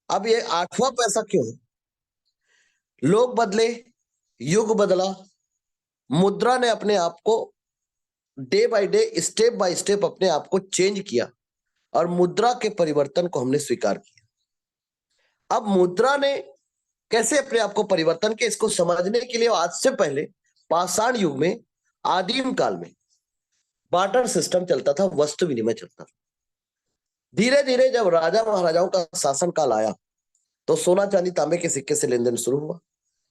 अब ये आठवां पैसा क्यों है? लोग बदले, युग बदला, मुद्रा ने अपने आप को day by day, step by step अपने आप को चेंज किया और मुद्रा के परिवर्तन को हमने स्वीकार किया। अब मुद्रा ने कैसे अपने आप को परिवर्तन किया, इसको समझने के लिए आज से पहले पाषाण युग में, आदिम काल में बार्टर सिस्टम चलता था, वस्तु विनिमय चलता था। धीरे धीरे जब राजा महाराजाओं का शासन काल आया तो सोना चांदी तांबे के सिक्के से लेन देन शुरू हुआ।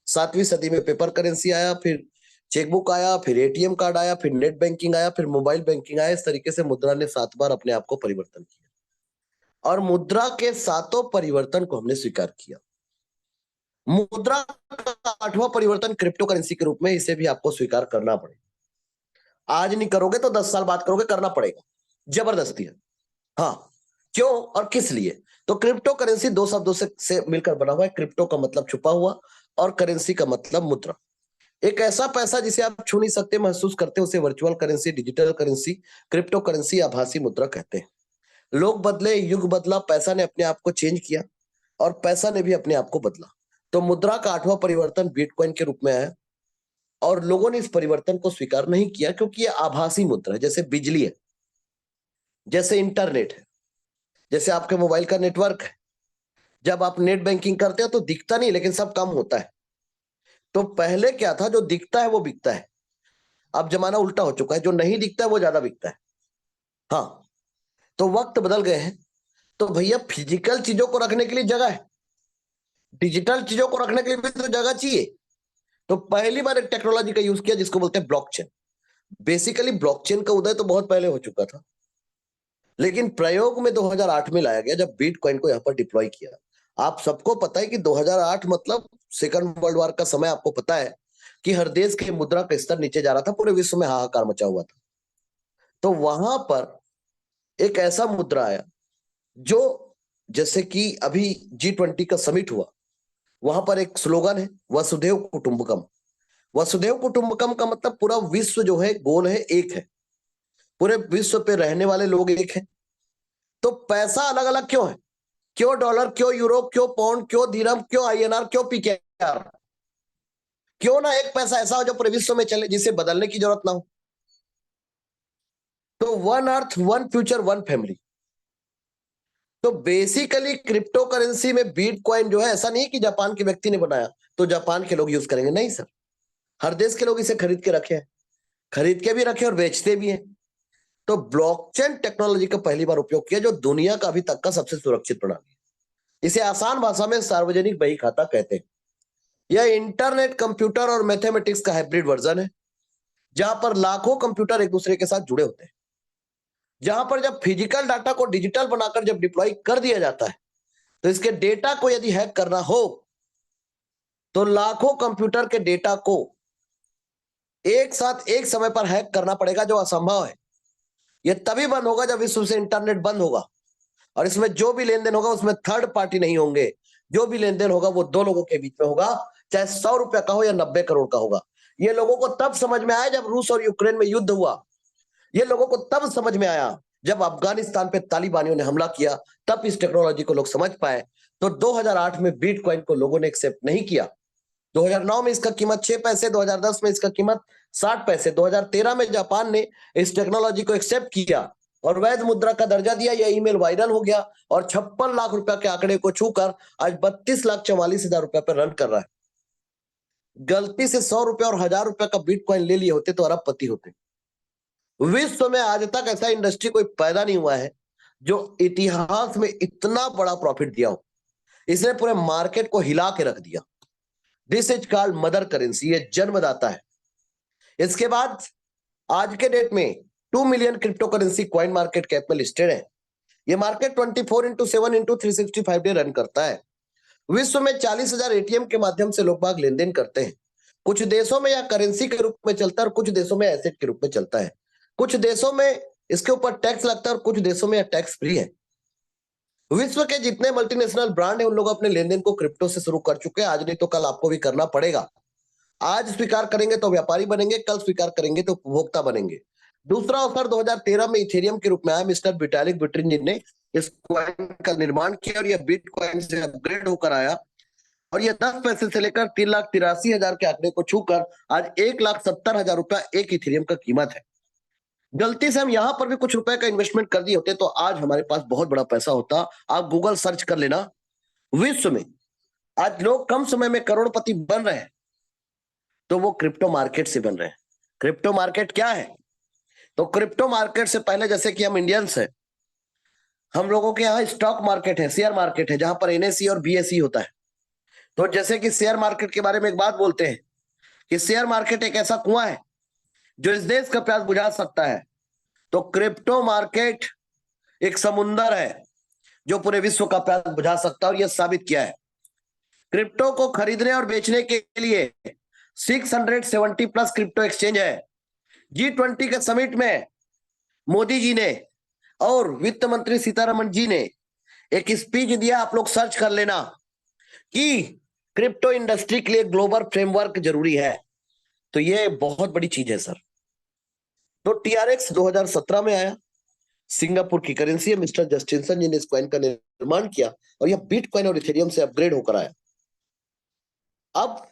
7वीं सदी में पेपर करेंसी आया, फिर चेकबुक आया, फिर एटीएम कार्ड आया, फिर नेट बैंकिंग आया, फिर मोबाइल बैंकिंग आया। इस तरीके से मुद्रा ने 7 बार अपने आप को परिवर्तन किया और मुद्रा के सातों परिवर्तन को हमने स्वीकार किया। मुद्रा का 8वां परिवर्तन क्रिप्टो करेंसी के रूप में, इसे भी आपको स्वीकार करना पड़ेगा। आज नहीं करोगे तो 10 साल बाद करोगे, करना पड़ेगा, जबरदस्ती है। हाँ, क्यों और किस लिए? तो क्रिप्टो करेंसी 2 शब्दों से मिलकर बना हुआ है। क्रिप्टो का मतलब छुपा हुआ और करेंसी का मतलब मुद्रा। एक ऐसा पैसा जिसे आप छू नहीं सकते, महसूस करते, उसे virtual currency, digital currency, crypto currency, आभासी मुद्रा कहते हैं। लोग बदले, युग बदला, पैसा ने अपने आप को चेंज किया और पैसा ने भी अपने आप को बदला। तो मुद्रा का 8वां परिवर्तन बिटकॉइन के रूप में आया और लोगों ने इस परिवर्तन को स्वीकार नहीं किया क्योंकि यह आभासी मुद्रा है। जैसे बिजली है, जैसे इंटरनेट है, जैसे आपके मोबाइल का नेटवर्क है। जब आप नेट बैंकिंग करते हो तो दिखता नहीं, लेकिन सब काम होता है। तो पहले क्या था, जो दिखता है वो बिकता है। अब जमाना उल्टा हो चुका है, जो नहीं दिखता है वो ज्यादा बिकता है। हाँ, तो वक्त बदल गए हैं। तो भैया फिजिकल चीजों को रखने के लिए जगह है, डिजिटल चीजों को रखने के लिए भी तो जगह चाहिए। तो पहली बार एक टेक्नोलॉजी का यूज किया जिसको बोलते हैं ब्लॉकचेन। बेसिकली ब्लॉकचेन का उदय तो बहुत पहले हो चुका था, लेकिन प्रयोग में 2008 में लाया गया जब बिटकॉइन को यहां पर डिप्लॉय किया। आप सबको पता है कि 2008 मतलब सेकंड वर्ल्ड वॉर का समय। आपको पता है कि हर देश के मुद्रा का स्तर नीचे जा रहा था, पूरे विश्व में हाहाकार मचा हुआ था। तो वहां पर एक ऐसा मुद्रा आया जो, जैसे कि अभी G20 का समिट हुआ, वहां पर एक स्लोगन है, वसुधैव कुटुंबकम। वसुधैव कुटुंबकम का मतलब पूरा विश्व जो है गोल है, एक है, पूरे विश्व पे रहने वाले लोग एक हैं। तो पैसा अलग अलग क्यों है? क्यों डॉलर, क्यों यूरो, क्यों पाउंड, क्यों दिरहम, क्यों INR, क्यों PKR? क्यों ना एक पैसा ऐसा हो जो पूरे विश्व में चले, जिसे बदलने की जरूरत ना हो? तो one earth, one future, one family. तो बेसिकली क्रिप्टो करेंसी में बिटकॉइन जो है, ऐसा नहीं कि जापान के व्यक्ति ने बनाया तो जापान के लोग यूज करेंगे, नहीं सर। हर देश के लोग इसे खरीद के रखे हैं, खरीद के भी रखे और बेचते भी हैं। तो ब्लॉकचेन टेक्नोलॉजी का पहली बार उपयोग किया, जो दुनिया का अभी तक का सबसे सुरक्षित प्रणाली है। इसे आसान भाषा में सार्वजनिक बही खाता कहते हैं। यह इंटरनेट, कंप्यूटर और मैथमेटिक्स का हाइब्रिड वर्जन है, जहां पर लाखों कंप्यूटर एक दूसरे के साथ जुड़े होते हैं। जहां पर जब फिजिकल डाटा को डिजिटल बनाकर जब डिप्लॉय कर दिया जाता है, तो इसके डेटा को यदि हैक करना हो तो लाखों कंप्यूटर के डेटा को एक साथ एक समय पर हैक करना पड़ेगा, जो असंभव है। यह तभी बंद होगा जब विश्व से इंटरनेट बंद होगा, और इसमें जो भी लेन देन होगा उसमें थर्ड पार्टी नहीं होंगे। जो भी लेन देन होगा वो दो लोगों के बीच में होगा, चाहे 100 रुपया का हो या 90 करोड़ का होगा। ये लोगों को तब समझ में आया जब रूस और यूक्रेन में युद्ध हुआ। ये लोगों को तब समझ में आया जब अफगानिस्तान पे तालिबानियों ने हमला किया, तब इस टेक्नोलॉजी को लोग समझ पाए। तो 2008 में बिटकॉइन को लोगों ने एक्सेप्ट नहीं किया। 2009 में इसका कीमत 6 पैसे, 2010 में इसका कीमत 60 पैसे, 2013 में जापान ने इस टेक्नोलॉजी को एक्सेप्ट किया और वैध मुद्रा का दर्जा दिया। यह ईमेल वायरल हो गया और 56 लाख रुपए के आंकड़े को छूकर आज 32,44,000 रुपए पर रन कर रहा है। गलती से 100 रुपए और 1000 रुपए का बिटकॉइन ले लिए होते तो अरबपति होते। विश्व में आज तक ऐसा इंडस्ट्री कोई पैदा नहीं हुआ है जो इतिहास में इतना बड़ा प्रॉफिट दिया हो। इसने पूरे मार्केट को हिला के रख दिया। This is called mother currency, ये जन्मदाता है। इसके बाद आज के डेट में 2 million crypto currency coin market cap में लिस्टेड है। ये मार्केट 24/7/365 डे रन करता है। विश्व में 40,000 ATM के माध्यम से लोग बाग लेन देन करते हैं। कुछ देशों में यह करेंसी के रूप में चलता है और कुछ देशों में एसेट के रूप में चलता है। कुछ देशों में इसके ऊपर टैक्स लगता है और कुछ देशों में यह टैक्स फ्री है। विश्व के जितने मल्टीनेशनल ब्रांड है उन लोग अपने लेन देन को क्रिप्टो से शुरू कर चुके हैं। आज नहीं तो कल आपको भी करना पड़ेगा। आज स्वीकार करेंगे तो व्यापारी बनेंगे, कल स्वीकार करेंगे तो उपभोक्ता बनेंगे। दूसरा ऑफर 2013 में इथेरियम के रूप में आया। मिस्टर विटालिक बुटेरिन जी ने इस कॉइन का निर्माण किया और यह बिटकॉइन से अपग्रेड होकर आया और यह 10 पैसे से लेकर 3,83,000 के आंकड़े को छूकर आज 1,70,000 रुपया एक इथेरियम का कीमत है। गलती से हम यहां पर भी कुछ रुपए का इन्वेस्टमेंट कर दिए होते तो आज हमारे पास बहुत बड़ा पैसा होता। आप गूगल सर्च कर लेना, विश्व में आज लोग कम समय में करोड़पति बन रहे हैं तो वो क्रिप्टो मार्केट से बन रहे हैं। क्रिप्टो मार्केट क्या है? तो क्रिप्टो मार्केट से पहले, जैसे कि हम इंडियंस हैं, हम लोगों के यहाँ स्टॉक मार्केट है, शेयर मार्केट है, जहां पर एनएसई और बीएसई होता है। तो जैसे कि शेयर मार्केट के बारे में एक बात बोलते हैं कि शेयर मार्केट एक ऐसा कुआं है जो इस देश का प्यास बुझा सकता है, तो क्रिप्टो मार्केट एक समुंदर है जो पूरे विश्व का प्यास बुझा सकता है और यह साबित किया है। क्रिप्टो को खरीदने और बेचने के लिए 670 प्लस क्रिप्टो एक्सचेंज है। G20 के समिट में मोदी जी ने और वित्त मंत्री सीतारमण जी ने एक स्पीच दिया, आप लोग सर्च कर लेना, कि क्रिप्टो इंडस्ट्री के लिए ग्लोबल फ्रेमवर्क जरूरी है। तो ये बहुत बड़ी चीज है सर। तो TRX 2017 में आया, सिंगापुर की करेंसी है। मिस्टर जस्टिनसन जी ने इस कॉइन का निर्माण किया और यह बिटकॉइन और इथेरियम से अपग्रेड होकर आया। अब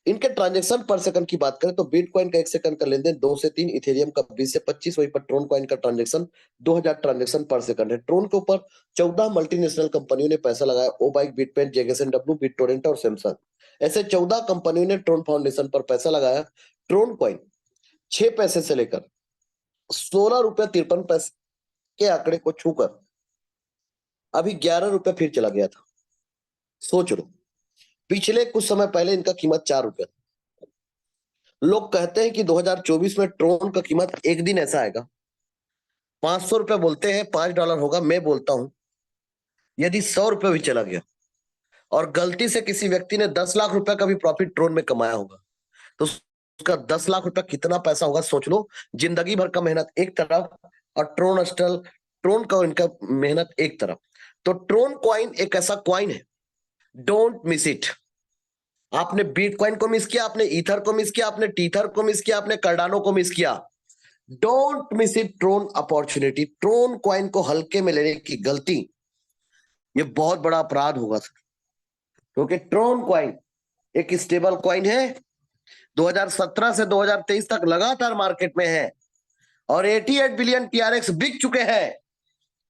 इनके ट्रांजैक्शन पर सेकंड की बात करें तो बिटकॉइन का 1 सेकंड का लेनदेन 2 से 3, इथेरियम का 20 से 25, वहीं पर ट्रोन कॉइन का ट्रांजैक्शन 2000 ट्रांजैक्शन पर सेकंड है। ट्रोन के ऊपर 14 मल्टीनेशनल कंपनियों ने पैसा लगाया। ओबाइक, बिटपेन, जेएसएनडब्ल्यू, बिटटोरेंट और सैमसंग, ऐसे 14 कंपनियों ने ट्रोन फाउंडेशन पर पैसा लगाया। ट्रोन कॉइन 6 पैसे से लेकर 16 रुपया 53 पैसे के आंकड़े को छूकर अभी 11 रुपया फिर चला गया था। सोच लो, पिछले कुछ समय पहले इनका कीमत 4 रुपया था। लोग कहते हैं कि 2024 में ट्रोन का कीमत एक दिन ऐसा आएगा, 500 रुपया बोलते हैं, $5 होगा। मैं बोलता हूं यदि 100 रुपया भी चला गया और गलती से किसी व्यक्ति ने 10 लाख रुपया का भी प्रॉफिट ट्रोन में कमाया होगा तो उसका 10 लाख रुपया कितना पैसा होगा सोच लो। जिंदगी भर का मेहनत एक तरफ और ट्रोन का इनका मेहनत एक तरफ। तो ट्रोन कॉइन एक ऐसा कॉइन है, डोंट मिस इट। आपने बिटकॉइन को मिस किया, आपने ईथर को मिस किया, आपने टीथर को मिस किया, आपने कार्डानो को मिस किया। Don't miss it Tron opportunity. Tron coin को हल्के में लेने की गलती, ये बहुत बड़ा अपराध होगा सर, क्योंकि ट्रोन कॉइन एक स्टेबल कॉइन है। 2017 से 2023 तक लगातार मार्केट में है और 88 बिलियन TRX बिक चुके हैं।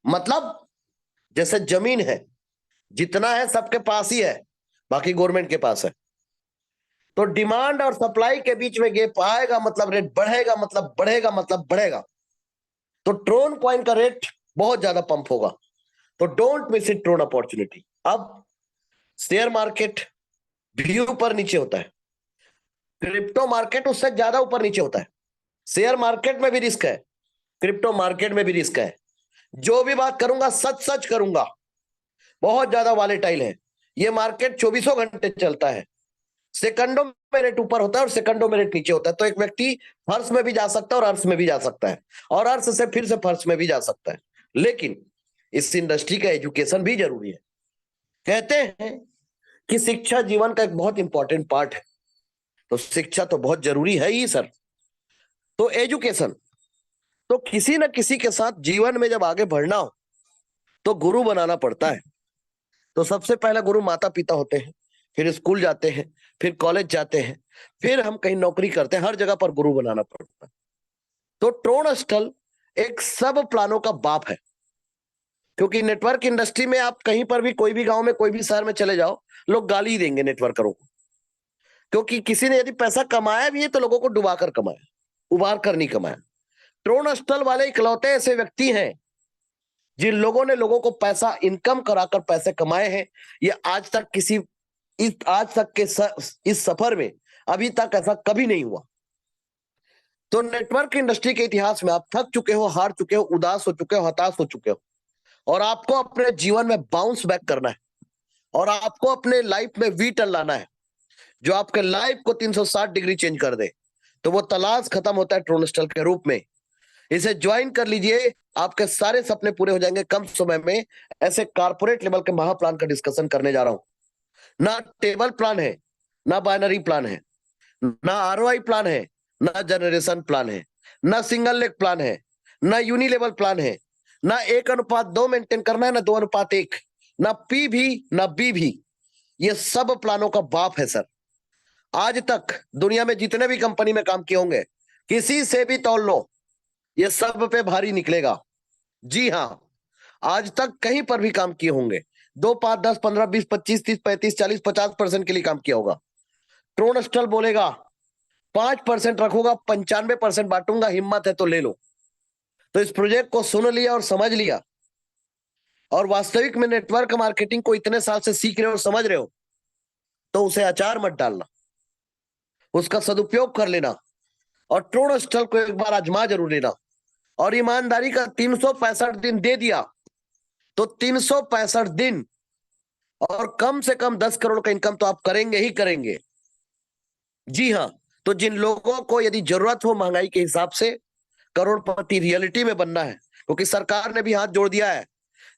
मतलब जैसे जमीन है, जितना है सबके पास ही है, बाकी गवर्नमेंट के पास है। तो डिमांड और सप्लाई के बीच में गैप आएगा मतलब रेट बढ़ेगा, मतलब बढ़ेगा मतलब बढ़ेगा। तो ट्रोन कॉइन का रेट बहुत ज्यादा पंप होगा। तो don't miss it Tron opportunity. अब शेयर मार्केट भी ऊपर नीचे होता है, क्रिप्टो मार्केट उससे ज्यादा ऊपर नीचे होता है। शेयर मार्केट में भी रिस्क है, क्रिप्टो मार्केट में भी रिस्क है। जो भी बात करूंगा सच सच करूंगा। बहुत ज्यादा वॉलेटाइल है ये मार्केट, 24 घंटे चलता है। सेकंडों में रेट ऊपर होता है और सेकंडों में रेट नीचे होता है। तो एक व्यक्ति फर्श में भी जा सकता है और अर्श में भी जा सकता है और अर्श से फिर से फर्श में भी जा सकता है। लेकिन इस इंडस्ट्री का एजुकेशन भी जरूरी है। कहते हैं कि शिक्षा जीवन का एक बहुत इंपॉर्टेंट पार्ट है, तो शिक्षा तो बहुत जरूरी है ही सर। तो एजुकेशन, तो किसी न किसी के साथ जीवन में जब आगे बढ़ना हो तो गुरु बनाना पड़ता है। तो सबसे पहला गुरु माता पिता होते हैं, फिर स्कूल जाते हैं, फिर कॉलेज जाते हैं, फिर हम कहीं नौकरी करते हैं, हर जगह पर गुरु बनाना पड़ता है। तो ट्रोन स्टल एक सब प्लानों का बाप है, क्योंकि नेटवर्क इंडस्ट्री में आप कहीं पर भी, कोई भी गांव में, कोई भी शहर में चले जाओ, लोग गाली ही देंगे नेटवर्करों को। क्योंकि किसी ने यदि पैसा कमाया भी है तो लोगों को डुबा कर कमाया, उबार कर नहीं कमाया। ट्रोन स्टल वाले इकलौते ऐसे व्यक्ति हैं जिन लोगों ने लोगों को पैसा इनकम कराकर पैसे कमाए हैं। ये आज तक के इस सफर में अभी तक ऐसा कभी नहीं हुआ। तो नेटवर्क इंडस्ट्री के इतिहास में आप थक चुके हो, हार चुके हो, उदास हो चुके हो, हताश हो चुके हो, और आपको अपने जीवन में बाउंस बैक करना है और आपको अपने लाइफ में वी टर्न लाना है जो आपके लाइफ को 360 डिग्री चेंज कर दे। तो वो तलाश खत्म होता है ट्रोन स्टल के रूप में। इसे ज्वाइन कर लीजिए, आपके सारे सपने पूरे हो जाएंगे कम समय में। ऐसे कारपोरेट लेवल के महाप्लान का डिस्कशन करने जा रहा हूं। ना टेबल प्लान है, ना बाइनरी प्लान है, ना ROI प्लान है, ना जनरेशन प्लान है। ना सिंगल लेग प्लान है, ना यूनिलेवल प्लान है, ना 1:2 मेंटेन करना है, ना 2:1, ना पी भी ना बी भी। ये सब प्लानों का बाप है सर। आज तक दुनिया में जितने भी कंपनी में काम किए होंगे, किसी से भी तौल लो, ये सब पे भारी निकलेगा। जी हाँ, आज तक कहीं पर भी काम किए होंगे, 2, 5, 10, 15, 20, 25, 30, 35, 40, 50% के लिए काम किया होगा। ट्रोनस्टल बोलेगा 5% रखूंगा, 95% बांटूंगा, हिम्मत है तो ले लो। तो इस प्रोजेक्ट को सुन लिया और समझ लिया, और वास्तविक में नेटवर्क मार्केटिंग को इतने साल से सीख रहे हो और समझ रहे हो, तो उसे अचार मत डालना, उसका सदुपयोग कर लेना, और ट्रोनस्टल को एक बार आजमा जरूर लेना। और ईमानदारी का 365 दिन दे दिया तो 365 दिन और कम से कम 10 करोड़ का इनकम तो आप करेंगे ही करेंगे। जी हाँ, तो जिन लोगों को यदि जरूरत हो महंगाई के हिसाब से करोड़पति रियलिटी में बनना है, क्योंकि सरकार ने भी हाथ जोड़ दिया है,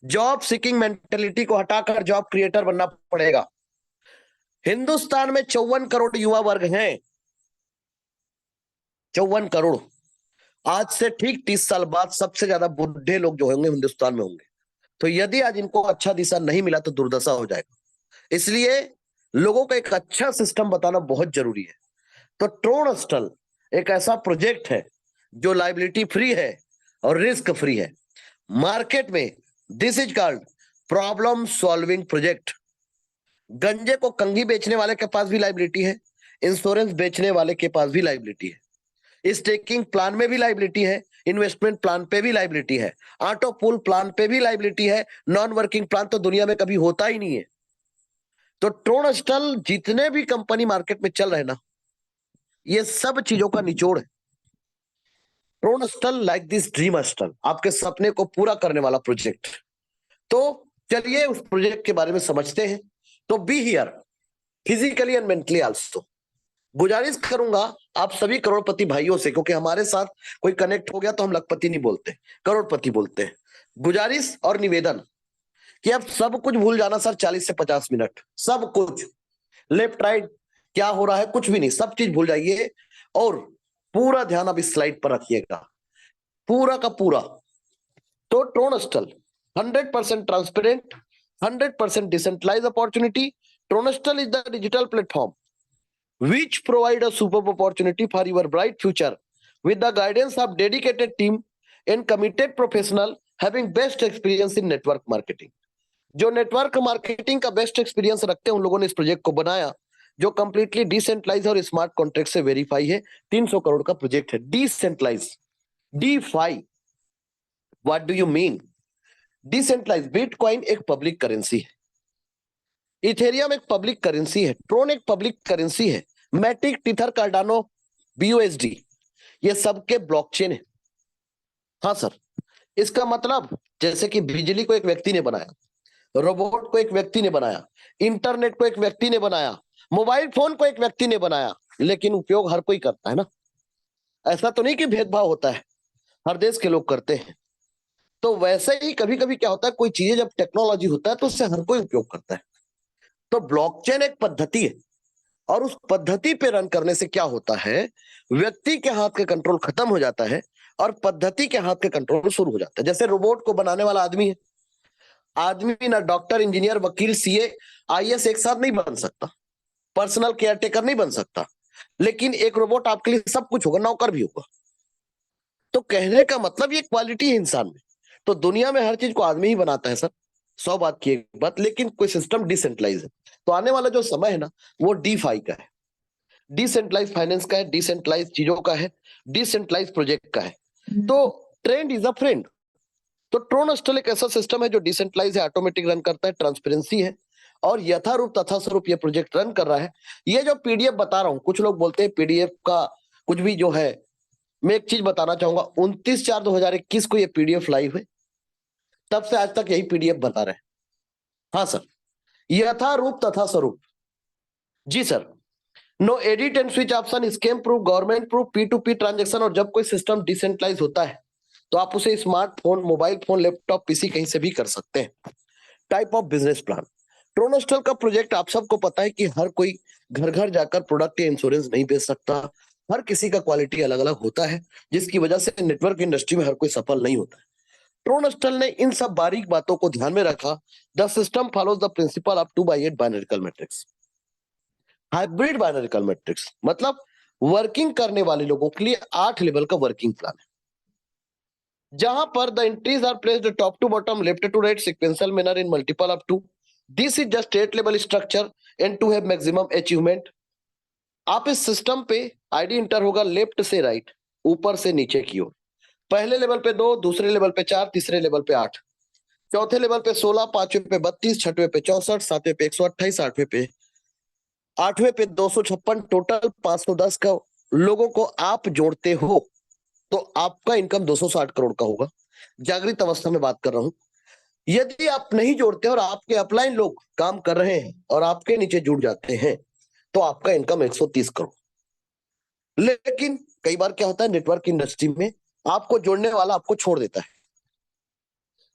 जॉब सीकिंग मेंटेलिटी को हटाकर जॉब क्रिएटर बनना पड़ेगा। हिंदुस्तान में 54 करोड़ युवा वर्ग हैं, 54 करोड़। आज से ठीक 30 साल बाद सबसे ज्यादा बूढ़े लोग जो होंगे हिंदुस्तान में होंगे। तो यदि आज इनको अच्छा दिशा नहीं मिला तो दुर्दशा हो जाएगा। इसलिए लोगों को एक अच्छा सिस्टम बताना बहुत जरूरी है। तो ट्रोनस्टल एक ऐसा प्रोजेक्ट है जो लायबिलिटी फ्री है और रिस्क फ्री है। मार्केट में this is called problem solving project. गंजे को कंघी बेचने वाले के पास भी लायबिलिटी है, इंश्योरेंस बेचने वाले के पास भी लायबिलिटी है, स्टेकिंग प्लान में भी लायबिलिटी है, इन्वेस्टमेंट प्लान पे भी लायबिलिटी है, ऑटो पूल प्लान पे भी लायबिलिटी है। नॉन वर्किंग प्लान तो दुनिया में कभी होता ही नहीं है। तो ट्रोनस्टल जितने भी कंपनी मार्केट में चल रहे ना, ये सब चीजों का निचोड़ है। ट्रोनस्टल लाइक दिस ड्रीमस्टल, आपके सपने को पूरा करने वाला प्रोजेक्ट। तो चलिए उस प्रोजेक्ट के बारे में समझते हैं। तो be here physically and mentally also. गुजारिश करूंगा आप सभी करोड़पति भाइयों से, क्योंकि हमारे साथ कोई कनेक्ट हो गया तो हम लखपति नहीं बोलते, करोड़पति बोलते हैं। गुजारिश और निवेदन कि आप सब कुछ भूल जाना सर, 40 से 50 मिनट, सब कुछ, लेफ्ट राइट क्या हो रहा है कुछ भी नहीं, सब चीज भूल जाइए और पूरा ध्यान अब इस स्लाइड पर रखिएगा, पूरा का पूरा। तो Tronstal 100% transparent, 100% decentralize opportunity. Tronstal is the digital platform which provide a superb opportunity for your bright future with the guidance of dedicated team and committed professional having best experience in network marketing। जो network marketing का best experience रखते हैं उन लोगों ने इस project को बनाया, जो कंप्लीटली डिसेंट्रलाइज और स्मार्ट कॉन्ट्रैक्ट से वेरीफाई है। 300 करोड़ का प्रोजेक्ट है। Decentralize, DeFi, what do you mean? Decentralize, bitcoin एक पब्लिक करेंसी है, इथेरियम एक पब्लिक करेंसी है, ट्रोन एक पब्लिक करेंसी है, मैटिक, टीथर, कार्डानो, बीयूएसडी ये सबके ब्लॉकचेन है। हाँ सर, इसका मतलब जैसे कि बिजली को एक व्यक्ति ने बनाया, रोबोट को एक व्यक्ति ने बनाया, इंटरनेट को एक व्यक्ति ने बनाया, मोबाइल फोन को एक व्यक्ति ने बनाया, लेकिन उपयोग हर कोई करता है ना। ऐसा तो नहीं कि भेदभाव होता है, हर देश के लोग करते हैं। तो वैसे ही कभी कभी क्या होता है, कोई चीजें जब टेक्नोलॉजी होता है तो उससे हर कोई उपयोग करता है। तो ब्लॉकचेन एक पद्धति है, और उस पद्धति पे रन करने से क्या होता है, व्यक्ति के हाथ के कंट्रोल खत्म हो जाता है और पद्धति के हाथ के कंट्रोल शुरू हो जाता है। जैसे रोबोट को बनाने वाला आदमी है, आदमी ना डॉक्टर, इंजीनियर, वकील, सीए, आईएएस एक साथ नहीं बन सकता, पर्सनल केयर टेकर नहीं बन सकता, लेकिन एक रोबोट आपके लिए सब कुछ होगा, नौकर भी होगा। तो कहने का मतलब ये क्वालिटी है इंसान में। तो दुनिया में हर चीज को आदमी ही बनाता है सर, 100 बात की एक बात, लेकिन कोई सिस्टम डिसेंट्रलाइज है। तो आने वाला जो समय है ना, वो डीफाई का है, डिसेंट्रलाइज फाइनेंस का है, डिसेंट्रलाइज चीजों का है, डिसेंट्रलाइज प्रोजेक्ट का है। तो ट्रेंड इज अ फ्रेंड। तो ट्रोनस्टल एक ऐसा सिस्टम है जो डिसेंट्रलाइज है, ऑटोमेटिक रन करता है, ट्रांसपेरेंसी है, और यथारूप तथा स्वरूप ये प्रोजेक्ट रन कर रहा है। ये जो पीडीएफ बता रहा हूं, कुछ लोग बोलते हैं पीडीएफ का कुछ भी जो है, मैं एक चीज बताना चाहूंगा, 29/4/2021 को ये पीडीएफ लाइव है, तब से आज तक यही पीडीएफ बता रहे हैं। हाँ सर, यथारूप तथा स्वरूप। जी sir, no edit and switch option, scam proof, government proof, P2P transaction. और जब कोई सिस्टम डिसेंट्रलाइज होता है तो आप उसे smartphone, mobile phone, laptop, PC कहीं से भी कर सकते हैं। Type of business plan. Tronstal का प्रोजेक्ट आप सबको पता है कि हर कोई घर घर जाकर प्रोडक्ट या इंश्योरेंस नहीं बेच सकता, हर किसी का क्वालिटी अलग अलग होता है, जिसकी वजह से नेटवर्क इंडस्ट्री में हर कोई सफल नहीं होता है। ट्रोनस्टल ने इन सब बारीक बातों को ध्यान में रखा। The system follows the principle of 2/8 binarical matrix. Hybrid binarical matrix मतलब वर्किंग करने वाले लोगों के लिए 8 लेवल का वर्किंग प्लान है, जहां पर the entries are placed top to bottom, left to right, sequential manner in multiple of 2। This is just 8 level structure and to have maximum achievement. आप इस सिस्टम पे आईडी इंटर होगा left से right, ऊपर से नीचे की ओर। पहले लेवल पे 2, दूसरे लेवल पे 4, तीसरे लेवल पे 8, चौथे लेवल पे 16, पांचवें पे 32, छठवें पे 64, सातवें पे 128, आठवें पे 256, टोटल 510 का लोगों को आप जोड़ते हो तो आपका इनकम 260 करोड़ का होगा। जागृत अवस्था में बात कर रहा हूं। यदि आप नहीं जोड़ते और आपके अपलाइन लोग काम कर रहे हैं और आपके नीचे जुड़ जाते हैं तो आपका इनकम 130 करोड़। लेकिन कई बार क्या होता है, नेटवर्क इंडस्ट्री में आपको जोड़ने वाला आपको छोड़ देता है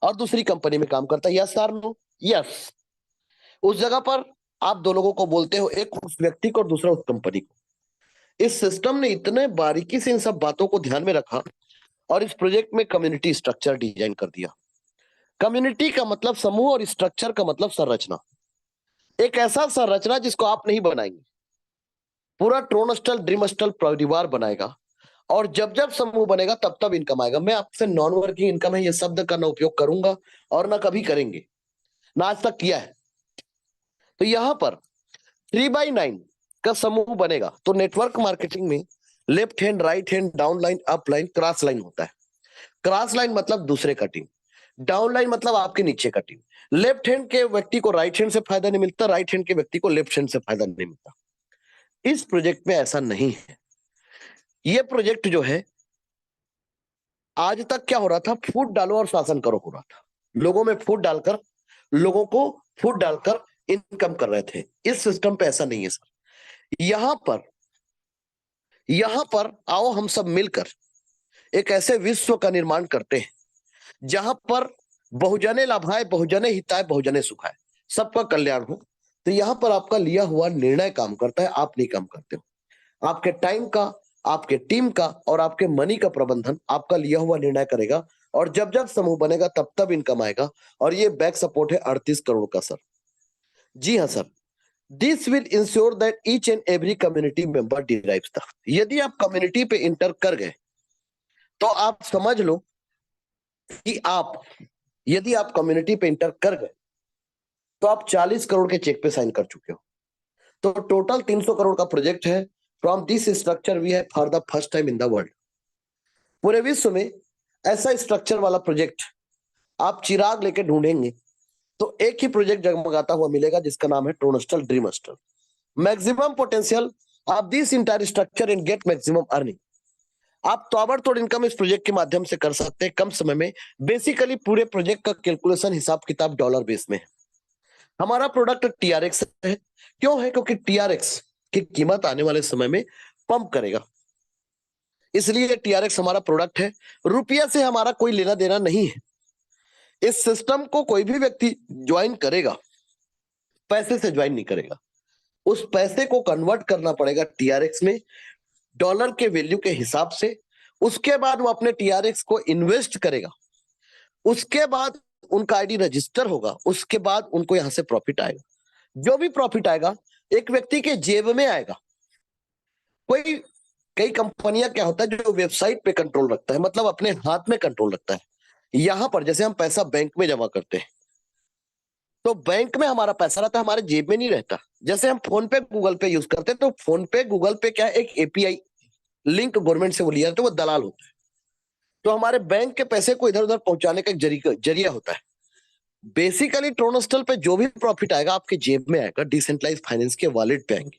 और दूसरी कंपनी में काम करता है। Yes sir, no? यस। उस जगह पर आप दो लोगों को बोलते हो, एक उस व्यक्ति को और दूसरा उस कंपनी को। इस सिस्टम ने इतने बारीकी से इन सब बातों को ध्यान में रखा और इस प्रोजेक्ट में कम्युनिटी स्ट्रक्चर डिजाइन कर दिया। कम्युनिटी का मतलब समूह और स्ट्रक्चर का मतलब संरचना। एक ऐसा संरचना जिसको आप नहीं बनाएंगे, पूरा ट्रोनस्टल ड्रीमस्टल परिवार बनाएगा और जब जब समूह बनेगा तब तब इनकम आएगा। मैं आपसे नॉन वर्किंग इनकम है ये शब्द का ना उपयोग करूंगा और ना कभी करेंगे, ना आज तक किया है। तो यहां पर 3/9 का समूह बनेगा तो नेटवर्क मार्केटिंग में left hand, right hand, down line, up line, cross line होता है। क्रॉस लाइन मतलब दूसरे का टीम, डाउन लाइन मतलब आपके नीचे का टीम। लेफ्ट हैंड के व्यक्ति को राइट हैंड से फायदा नहीं मिलता, राइट हैंड के व्यक्ति को लेफ्ट हैंड से फायदा नहीं मिलता। इस प्रोजेक्ट में ऐसा नहीं है। ये प्रोजेक्ट जो है, आज तक क्या हो रहा था, फूट डालो और शासन करो हो रहा था। लोगों में फूट डालकर, लोगों को फूट डालकर इनकम कर रहे थे। इस सिस्टम पे ऐसा नहीं है सर। यहां पर आओ हम सब मिलकर एक ऐसे विश्व का निर्माण करते हैं जहां पर बहुजने लाभाए, बहुजने हिताय, बहुजने सुखाय, सबका कल्याण हो। तो यहां पर आपका लिया हुआ निर्णय काम करता है, आप नहीं काम करते हो। आपके टाइम का, आपके टीम का और आपके मनी का प्रबंधन आपका लिया हुआ निर्णय करेगा और जब जब समूह बनेगा तब तब इनकम आएगा। और ये बैक सपोर्ट है 38 करोड़ का सर। जी हाँ sir. This will ensure that each and every community member derives the. यदि आप कम्युनिटी पे इंटर कर गए तो आप समझ लो कि यदि आप कम्युनिटी पे इंटर कर गए तो आप 40 करोड़ के चेक पे साइन कर चुके हो। तो टोटल 300 करोड़ का प्रोजेक्ट है। From this structure we have for the first time in the world. पूरे विश्व में ऐसा स्ट्रक्चर वाला प्रोजेक्ट आप चिराग लेके ढूंढेंगे तो एक ही प्रोजेक्ट जगमगाता हुआ मिलेगा जिसका नाम है Tronstal Dreamstal. Maximum potential of this entire structure and get maximum earning. आप ताबड़तोड़ इनकम इस प्रोजेक्ट के माध्यम से कर सकते हैं कम समय में। बेसिकली पूरे प्रोजेक्ट का कैलकुलेशन, हिसाब किताब डॉलर बेस में है। हमारा प्रोडक्ट टीआरएक्स है। क्यों है? क्योंकि टीआरएक्स की कीमत आने वाले समय में पंप करेगा, इसलिए टीआरएक्स हमारा प्रोडक्ट है। रुपया से हमारा कोई लेना देना नहीं है। इस सिस्टम को कोई भी व्यक्ति ज्वाइन करेगा, पैसे से ज्वाइन नहीं करेगा। उस पैसे को कन्वर्ट करना पड़ेगा टीआरएक्स में, डॉलर के वैल्यू के हिसाब से। उसके बाद वो अपने टीआरएक्स को इन्वेस्ट करेगा। उसके बाद उनका आईडी रजिस्टर होगा। उसके बाद उनको यहां से प्रॉफिट आएगा। जो भी प्रॉफिट आएगा एक व्यक्ति के जेब में आएगा। कोई कई कंपनियां क्या होता है जो वेबसाइट पे कंट्रोल रखता है, मतलब अपने हाथ में कंट्रोल रखता है। यहां पर जैसे हम पैसा बैंक में जमा करते हैं तो बैंक में हमारा पैसा रहता है, हमारे जेब में नहीं रहता। जैसे हम फोन पे गूगल पे यूज करते हैं तो फोन पे गूगल पे क्या है, एक एपीआई लिंक गवर्नमेंट से वो लिया तो वो दलाल होता है। तो हमारे बैंक के पैसे को इधर उधर पहुंचाने का एक जरिया होता है। बेसिकली ट्रोनस्टल पे जो भी प्रॉफिट आएगा आपके जेब में आएगा, डिसेंट्रलाइज फाइनेंस के वॉलेट पे आएंगे।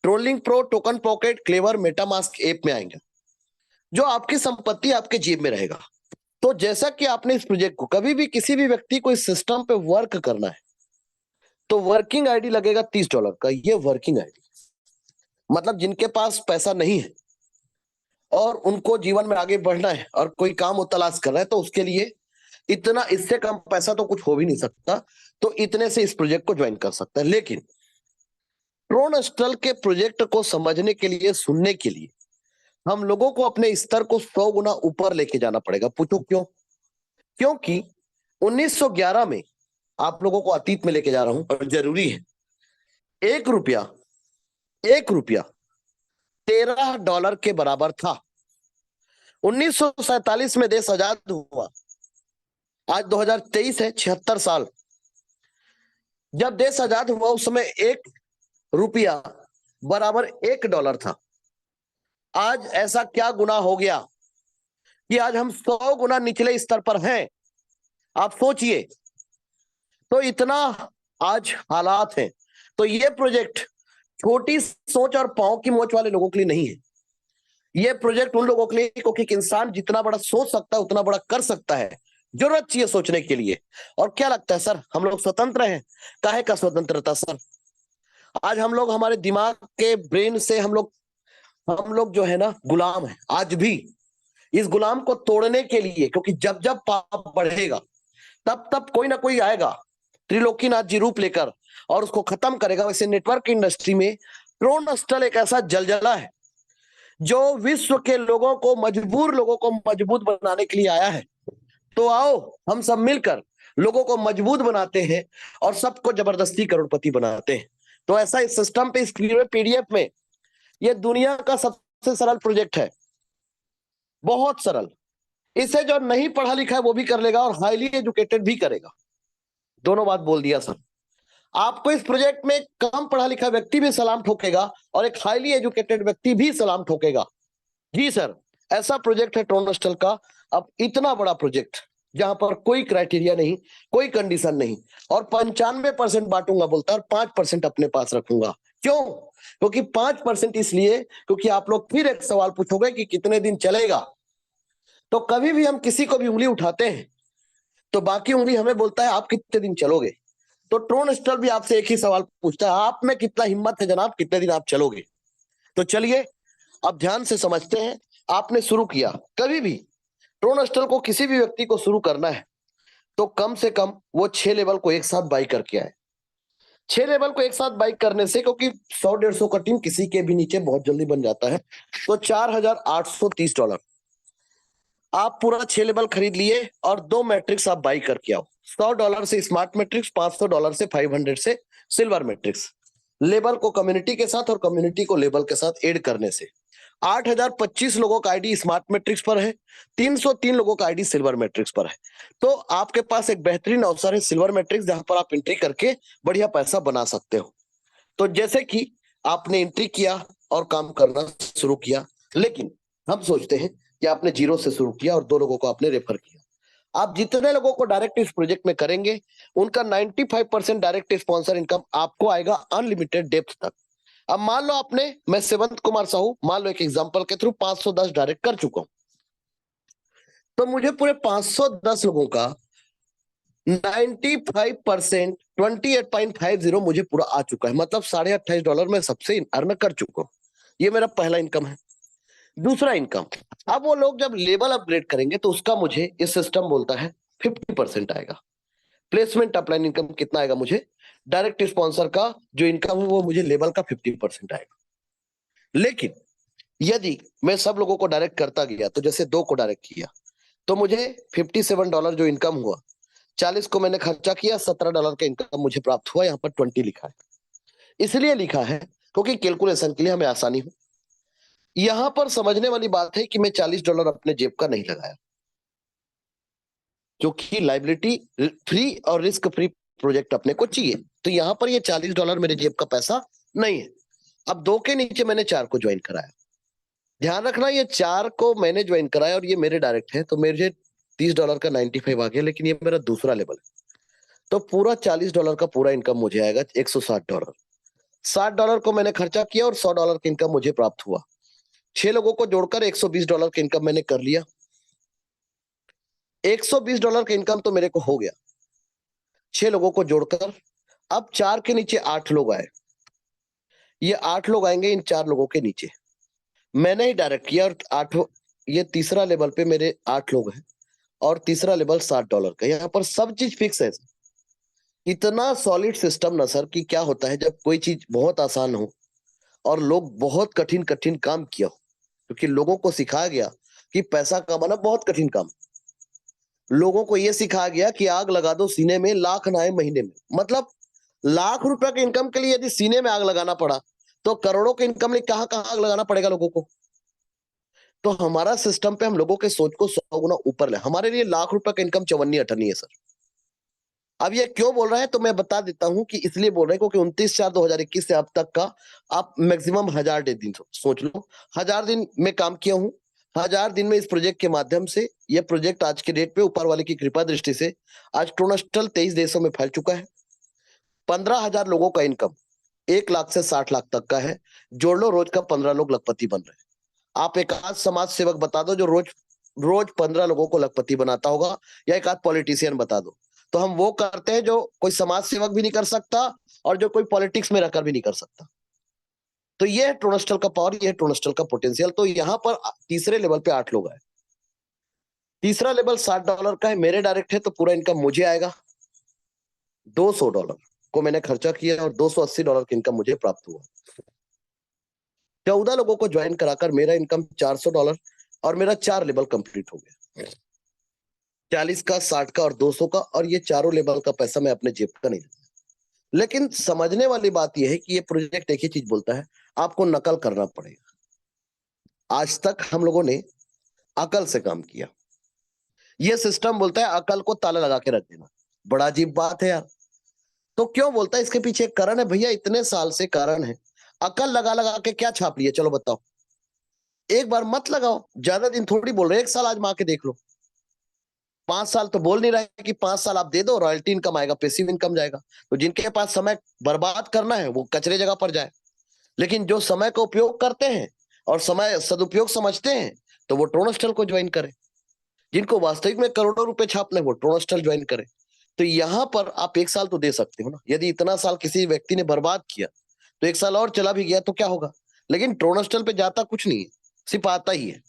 TronLink pro, token pocket, clever, MetaMask app में आएंगे। जो आपकी संपत्ति आपके जेब में रहेगा। तो जैसा कि आपने इस प्रोजेक्ट को, कभी भी किसी भी व्यक्ति को इस सिस्टम पे वर्क करना है तो वर्किंग आईडी लगेगा $30 का। ये वर्किंग आईडी मतलब जिनके पास पैसा नहीं है और उनको जीवन में आगे बढ़ना है और कोई काम वो तलाश कर रहा है तो उसके लिए इतना, इससे कम पैसा तो कुछ हो भी नहीं सकता। तो इतने से इस प्रोजेक्ट को ज्वाइन कर सकता है। लेकिन ट्रोनस्टल के प्रोजेक्ट को समझने के लिए, सुनने के लिए हम लोगों को अपने स्तर को 100 गुना ऊपर लेके जाना पड़ेगा। पूछो क्यों? क्योंकि 1911 में, आप लोगों को अतीत में लेके जा रहा हूं और जरूरी है, 1 रुपया, 1 रुपया $13 के बराबर था। 1947 में देश आजाद हुआ, आज 2023 है, 76 साल। जब देश आजाद हुआ उस समय 1 रुपया बराबर $1 था। आज ऐसा क्या गुना हो गया कि आज हम 100 गुना निचले स्तर पर हैं? आप सोचिए, तो इतना आज हालात हैं। तो ये प्रोजेक्ट छोटी सोच और पांव की मोच वाले लोगों के लिए नहीं है। ये प्रोजेक्ट उन लोगों के लिए, क्योंकि एक इंसान जितना बड़ा सोच सकता है उतना बड़ा कर सकता है। जरूरत चाहिए सोचने के लिए। और क्या लगता है सर, हम लोग स्वतंत्र हैं? काहे का स्वतंत्रता सर? आज हम लोग हमारे दिमाग के ब्रेन से हम लोग जो है ना गुलाम है आज भी। इस गुलाम को तोड़ने के लिए, क्योंकि जब जब पाप बढ़ेगा तब तब कोई ना कोई आएगा त्रिलोकीनाथ जी रूप लेकर और उसको खत्म करेगा। वैसे नेटवर्क इंडस्ट्री में ट्रोन अस्टल एक ऐसा जलजला है जो विश्व के लोगों को, मजबूर लोगों को मजबूत बनाने के लिए आया है। तो आओ हम सब मिलकर लोगों को मजबूत बनाते हैं और सबको जबरदस्ती करोड़पति बनाते हैं। तो ऐसा इस सिस्टम पे, इस पीडीएफ में, ये दुनिया का सबसे सरल प्रोजेक्ट है, बहुत सरल। इसे जो नहीं पढ़ा लिखा है वो भी कर लेगा और हाईली एजुकेटेड भी करेगा। दोनों बात बोल दिया सर। आपको इस प्रोजेक्ट में कम पढ़ा लिखा व्यक्ति भी सलाम ठोकेगा और एक हाईली एजुकेटेड व्यक्ति भी सलाम ठोकेगा। जी सर, ऐसा प्रोजेक्ट है ट्रोन अस्टल का। अब इतना बड़ा प्रोजेक्ट जहां पर कोई क्राइटेरिया नहीं, कोई कंडीशन नहीं, और 95% बांटूंगा बोलता है और 5% अपने पास रखूंगा। क्यों? क्योंकि 5% इसलिए क्योंकि आप लोग फिर एक सवाल पूछोगे कि कितने दिन चलेगा। तो कभी भी हम किसी को भी उंगली उठाते हैं तो बाकी उंगली हमें बोलता है आप कितने दिन चलोगे। तो ट्रोन अस्टल भी आपसे एक ही सवाल पूछता है, आप में कितना हिम्मत है जनाब, कितने दिन आप चलोगे। तो चलिए अब ध्यान से समझते हैं। आपने शुरू किया, कभी भी ट्रोन अस्टल को किसी भी व्यक्ति को शुरू करना है तो कम से कम वो 6 लेवल को एक साथ बाई करके आए। 6 लेवल को एक साथ बाई करने से, क्योंकि 100-150 का टीम किसी के भी नीचे बहुत जल्दी बन जाता है, तो $4,830 आप पूरा 6 लेवल खरीद लिए और 2 मैट्रिक्स आप बाई करके आओ। $100 से स्मार्ट मैट्रिक्स, $500 से 500 से सिल्वर मैट्रिक्स। लेबल को कम्युनिटी के साथ और कम्युनिटी को लेबल के साथ ऐड करने से 8,025 लोगों का आईडी स्मार्ट मैट्रिक्स पर है, 303 लोगों का आईडी सिल्वर मैट्रिक्स पर है। तो आपके पास एक बेहतरीन अवसर है सिल्वर मैट्रिक्स, जहां पर आप एंट्री करके बढ़िया पैसा बना सकते हो। तो जैसे कि आपने एंट्री किया और काम करना शुरू किया, लेकिन हम सोचते हैं कि आपने 0 से शुरू किया और 2 लोगों को आपने रेफर किया। आप जितने लोगों को डायरेक्ट इस प्रोजेक्ट में करेंगे उनका 95% डायरेक्ट स्पॉन्सर इनकम आपको आएगा अनलिमिटेड डेप्थ तक। अब मान लो आपने, मैं सेवंत कुमार साहू, मान लो एक एग्जांपल के थ्रू 510 डायरेक्ट कर चुका हूं, तो मुझे पूरे 510 लोगों का 95%, 28.50 मुझे पूरा आ चुका है। मतलब $28.5 में सबसे अर्न कर चुका हूं। ये मेरा पहला इनकम है। दूसरा इनकम, अब वो लोग जब लेवल अपग्रेड करेंगे तो उसका मुझे इस सिस्टम बोलता है 50% आएगा। प्लेसमेंट अपलाइन इनकम कितना आएगा मुझे? डायरेक्ट स्पॉन्सर का जो इनकम है वो मुझे लेवल का 50% आएगा। लेकिन यदि मैं सब लोगों को डायरेक्ट करता गया, तो जैसे 2 को डायरेक्ट किया तो मुझे $57 जो इनकम हुआ, 40 को मैंने खर्चा किया, $17 का इनकम मुझे प्राप्त हुआ। यहाँ पर 20 लिखा है, इसलिए लिखा है क्योंकि कैलकुलेशन के लिए हमें आसानी हो। यहां पर समझने वाली बात है कि मैं $40 अपने जेब का नहीं लगाया, क्योंकि लाइबिलिटी फ्री और रिस्क फ्री प्रोजेक्ट अपने को चाहिए। तो यहां पर ये $40 मेरे जेब का पैसा नहीं है। अब 2 के नीचे मैंने 4 को ज्वाइन कराया। ध्यान रखना, ये 4 को मैंने ज्वाइन कराया और ये मेरे डायरेक्ट है, तो मेरे $30 का 95 आ गया, लेकिन ये मेरा दूसरा लेवल है। तो पूरा $40 का पूरा इनकम मुझे आएगा $160। $60 को मैंने खर्चा किया और $100 का इनकम मुझे प्राप्त हुआ। 6 लोगों को जोड़कर $120 का इनकम मैंने कर लिया। $120 का इनकम तो मेरे को हो गया 6 लोगों को जोड़कर। अब 4 के नीचे 8 लोग आए, ये 8 लोग आएंगे इन 4 लोगों के नीचे। मैंने ही डायरेक्ट किया और 8, ये तीसरा लेवल पे मेरे 8 लोग हैं और तीसरा लेवल $60 का। यहाँ पर सब चीज फिक्स है। इतना सॉलिड सिस्टम ना सर, कि क्या होता है जब कोई चीज बहुत आसान हो और लोग बहुत कठिन कठिन काम किया हो, क्योंकि लोगों को सिखाया गया कि पैसा कमाना बहुत कठिन काम है। लोगों को यह सिखाया गया कि आग लगा दो सीने में, लाख ना आए महीने में। मतलब लाख रुपए के इनकम के लिए यदि सीने में आग लगाना पड़ा, तो करोड़ों के इनकम लिए कहां कहां आग लगाना पड़ेगा लोगों को। तो हमारा सिस्टम पे हम लोगों के सोच को 100 गुना ऊपर ले। हमारे लिए लाख रुपए का इनकम चवन्नी अठन्नी है सर। अब ये क्यों बोल रहे हैं तो मैं बता देता हूं कि इसलिए बोल रहे हैं क्योंकि 29/4/2021 से अब तक का आप मैक्सिमम 1000 दिन सोच लो। 1000 दिन में काम किया हूं। 1000 दिन में इस प्रोजेक्ट के माध्यम से, यह प्रोजेक्ट आज के डेट पे ऊपर वाले की कृपा दृष्टि से आज टोनस्टल 23 देशों में फैल चुका है। 15,000 लोगों का इनकम 1 लाख से 60 लाख तक का है। जोड़ लो, रोज का 15 लोग लखपति बन रहे हैं। आप एक आध समाज सेवक बता दो जो रोज रोज 15 लोगों को लखपति बनाता होगा, या एक आध पॉलिटिशियन बता दो। तो हम वो करते हैं जो कोई समाज सेवक भी नहीं कर सकता और जो कोई पॉलिटिक्स में रहकर भी नहीं कर सकता। तो ये है टोनस्टल का पावर, ये है टोनस्टल का पोटेंशियल। तो यहां पर तीसरे लेवल पे 8 लोग आए। तीसरा लेवल $60 का है, मेरे डायरेक्ट है, तो पूरा इनकम मुझे आएगा। $200 को मैंने खर्चा किया और $280 की इनकम मुझे प्राप्त हुआ। 14 लोगों को ज्वाइन कराकर मेरा इनकम $400 और मेरा 4 लेवल कंप्लीट हो गया। 40 का, 60 का और 200 का, और ये चारों लेवल का पैसा मैं अपने जेब का नहीं लूंगा। लेकिन समझने वाली बात यह है कि ये प्रोजेक्ट एक ही चीज बोलता है, आपको नकल करना पड़ेगा। आज तक हम लोगों ने अकल से काम किया। ये सिस्टम बोलता है अकल को ताला लगा के रख देना। बड़ा अजीब बात है यार। तो क्यों बोलता है? इसके पीछे एक कारण है भैया, इतने साल से कारण है। अकल लगा लगा के क्या छाप लिया, चलो बताओ। एक बार मत लगाओ, ज्यादा दिन थोड़ी बोल रहे, 1 साल आजमा के देख लो। 5 साल तो बोल नहीं रहे कि 5 साल आप दे दो, रॉयल्टी इनकम आएगा, पैसिव इनकम जाएगा। तो जिनके पास समय बर्बाद करना है वो कचरे जगह पर जाए, लेकिन जो समय का उपयोग करते हैं और समय सदुपयोग समझते हैं तो वो टोनस्टल को ज्वाइन करें। जिनको वास्तविक में करोड़ों रुपए छापने, वो टोनस्टल ज्वाइन करें। तो यहां पर आप 1 साल तो दे सकते हो ना। यदि इतना साल किसी व्यक्ति ने बर्बाद किया तो 1 साल और चला भी गया तो क्या होगा? लेकिन टोनस्टल पे जाता कुछ नहीं है, सिर्फ आता ही है।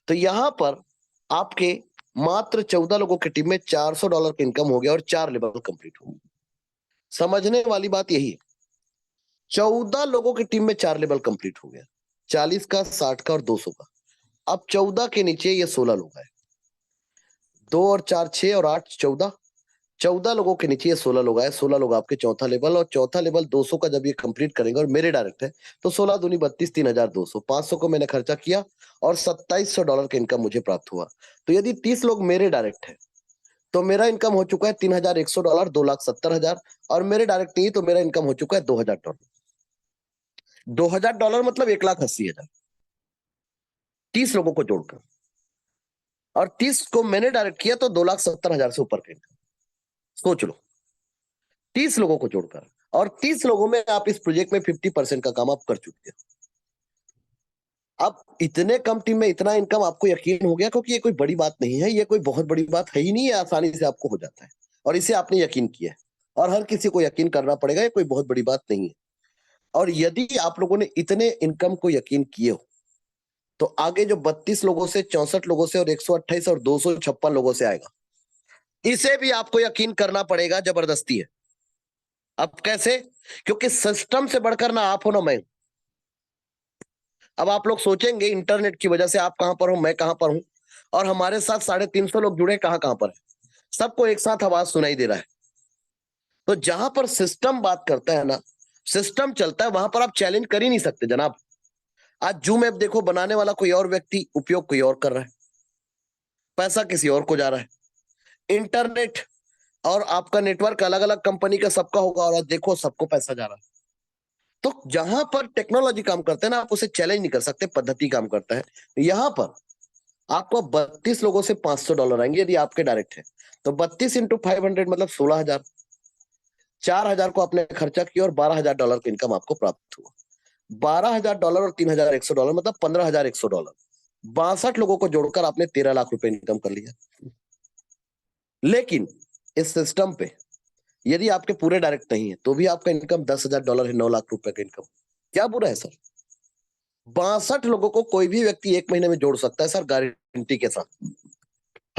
तो यहां पर आपके मात्र 14 लोगों की टीम में $400 का इनकम हो गया और 4 लेवल कंप्लीट हो गया। समझने वाली बात यही है, 14 लोगों की टीम में 4 लेवल कंप्लीट हो गया। 40 का, 60 का और 200 का। अब 14 के नीचे ये 16 लोग आए। 2 और 4 6 और 8 14। 14 लोगों के नीचे ये 16 लोग आए। 16 लोग आपके चौथा लेवल, और चौथा लेवल 200 का जब ये कंप्लीट करेंगे और मेरे डायरेक्ट है तो 16 दूनी 32, 3,200, 500 को मैंने खर्चा किया और $2,700 का इनकम मुझे प्राप्त हुआ। तो यदि 30 लोग मेरे डायरेक्ट है तो मेरा इनकम हो चुका है $3,100, $2,70,000। और मेरे डायरेक्ट नहीं तो मेरा इनकम हो चुका है $2,000। $2,000 मतलब 1,80,000, 30 लोगों को जोड़कर। और 30 को मैंने डायरेक्ट किया तो 2,70,000 से ऊपर का इनकम। सोच लो, 30 लोगों को जोड़कर, और 30 लोगों में आप इस प्रोजेक्ट में 50% का काम आप कर चुके हैं। अब इतने कम टीम में इतना इनकम आपको यकीन हो गया, क्योंकि ये कोई बड़ी बात नहीं है, ये कोई बहुत बड़ी बात है ही नहीं है, आसानी से आपको हो जाता है और इसे आपने यकीन किया है। और हर किसी को यकीन करना पड़ेगा, ये कोई बहुत बड़ी बात नहीं है। और यदि आप लोगों ने इतने इनकम को यकीन किए हो तो आगे जो 32 लोगों से, 64 लोगों से और 128 और 256 लोगों से आएगा, इसे भी आपको यकीन करना पड़ेगा। जबरदस्ती है। अब कैसे? क्योंकि सिस्टम से बढ़कर ना आप हो ना मैं। अब आप लोग सोचेंगे इंटरनेट की वजह से आप कहां पर हो, मैं कहां पर हूं, और हमारे साथ 350 लोग जुड़े कहां कहां पर है, सबको एक साथ आवाज सुनाई दे रहा है। तो जहां पर सिस्टम बात करता है ना, सिस्टम चलता है, वहां पर आप चैलेंज कर ही नहीं सकते जनाब। आज जूम ऐप देखो, बनाने वाला कोई और व्यक्ति, उपयोग कोई और कर रहा है, पैसा किसी और को जा रहा है। इंटरनेट और आपका नेटवर्क अलग अलग कंपनी का सबका होगा, और आज देखो सबको पैसा जा रहा है। तो जहां पर टेक्नोलॉजी काम करते हैं ना, आप उसे चैलेंज नहीं कर सकते, पद्धति काम करता है। यहां पर आपको 32 लोगों से $500 आएंगे यदि आपके डायरेक्ट है, तो 32 इंटू 500 मतलब 16,000। 4,000 को आपने खर्चा किया और $12,000 का इनकम आपको प्राप्त हुआ। $12,000 और $3,100 मतलब $15,100। 62 लोगों को जोड़कर आपने 13 लाख रुपए इनकम कर लिया। लेकिन इस सिस्टम पे यदि आपके पूरे डायरेक्ट नहीं है तो भी आपका इनकम $10,000 है, 9 लाख रुपए का इनकम। क्या बुरा है सर? 62 लोगों को कोई भी व्यक्ति 1 महीने में जोड़ सकता है सर, गारंटी के साथ।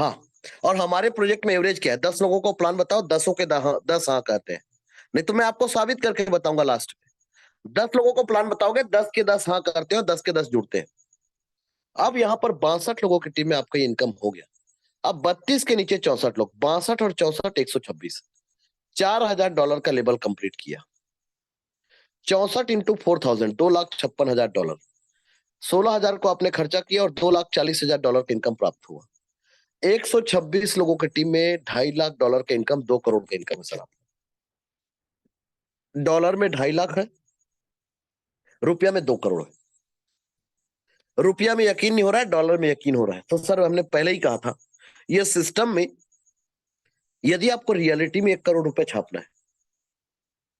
हाँ, और हमारे प्रोजेक्ट में एवरेज क्या है? 10 लोगों को प्लान बताओ, 10 के 10 हाँ कहते हैं। नहीं तो मैं आपको साबित करके बताऊंगा लास्ट में। 10 लोगों को प्लान बताओगे, 10 के 10 हाँ करते हैं और 10 के 10 जुड़ते हैं। अब यहाँ पर 62 लोगों की टीम में आपका इनकम हो गया। अब 32 के नीचे 64 लोग, 62 और 64 126, $4,000 का लेवल कंप्लीट किया। 64 इंटू 4,000 $2,56,000, 16,000 को आपने खर्चा किया और $2,40,000 का इनकम प्राप्त हुआ। 126 लोगों की टीम में $2.5 लाख का इनकम, 2 करोड़ का इनकम है सर। आप डॉलर में 2.5 लाख है, रुपया में 2 करोड़ है। रुपया में यकीन नहीं हो रहा है, डॉलर में यकीन हो रहा है। तो सर हमने पहले ही कहा था, यह सिस्टम में यदि आपको रियलिटी में 1 करोड़ रुपए छापना है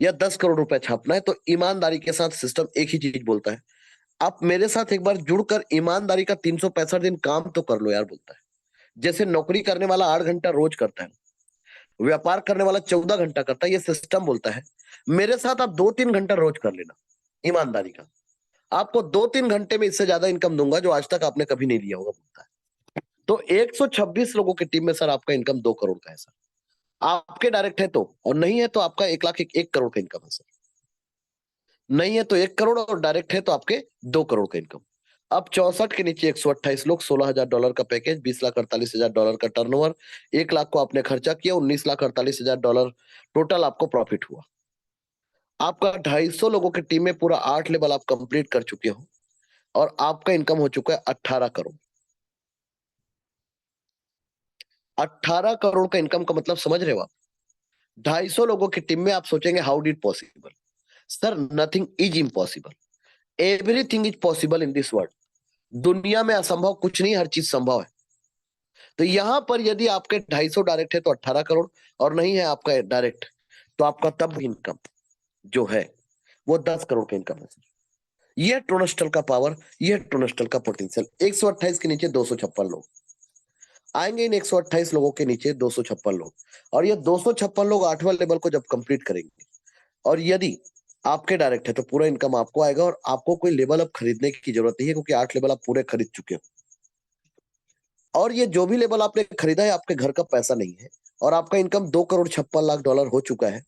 या 10 करोड़ रुपए छापना है, तो ईमानदारी के साथ सिस्टम एक ही चीज बोलता है, आप मेरे साथ एक बार जुड़कर ईमानदारी का 365 दिन काम तो कर लो यार, बोलता है। जैसे नौकरी करने वाला 8 घंटा रोज करता है, व्यापार करने वाला 14 घंटा करता है, ये सिस्टम बोलता है मेरे साथ आप 2-3 घंटा रोज कर लेना ईमानदारी का, आपको 2-3 घंटे में इससे ज्यादा इनकम दूंगा जो आज तक आपने कभी नहीं लिया होगा, बोलता है। तो 126 लोगों की टीम में सर आपका इनकम 2 करोड़ का है सर। आपके डायरेक्ट है तो, और नहीं है तो आपका 1 लाख 1 करोड़ का इनकम है सर। नहीं है तो 1 करोड़, और डायरेक्ट है तो आपके 2 करोड़ का इनकम। अब 64 के नीचे 128 लोग, $16,000 का पैकेज, $20,48,000 का टर्नओवर, 1 लाख को आपने खर्चा किया, $19,48,000 टोटल आपको प्रॉफिट हुआ। आपका 250 लोगों की टीम में पूरा 8 लेवल आप कंप्लीट कर चुके हो, और आपका इनकम हो चुका है 18 करोड़। 18 करोड़ का इनकम का मतलब समझ रहे हो आप? 250 लोगों की टीम में आप सोचेंगे how did possible. Sir nothing is impossible, everything is possible in this world. दुनिया में असंभव कुछ नहीं, हर चीज संभव है। तो यहां पर यदि आपके 250 डायरेक्ट है तो 18 करोड़, और नहीं है आपका डायरेक्ट, तो आपका तब भी इनकम जो है वो 10 करोड़ का इनकम है। यह ट्रोनस्टल का पावर, यह ट्रोनस्टल का पोटेंशियल। 128 के नीचे 256 लोग आएंगे, इन 128 लोगों के नीचे 256 लोग, और ये 256 लोग 8वां लेवल को जब कंप्लीट करेंगे, और यदि आपके डायरेक्ट है तो पूरा इनकम आपको आएगा, और आपको कोई लेवल अब खरीदने की जरूरत नहीं है, क्योंकि 8 लेवल आप पूरे खरीद चुके हो। और ये जो भी लेवल आपने खरीदा है आपके घर का पैसा नहीं है, और आपका इनकम $2,56,00,000 हो चुका है,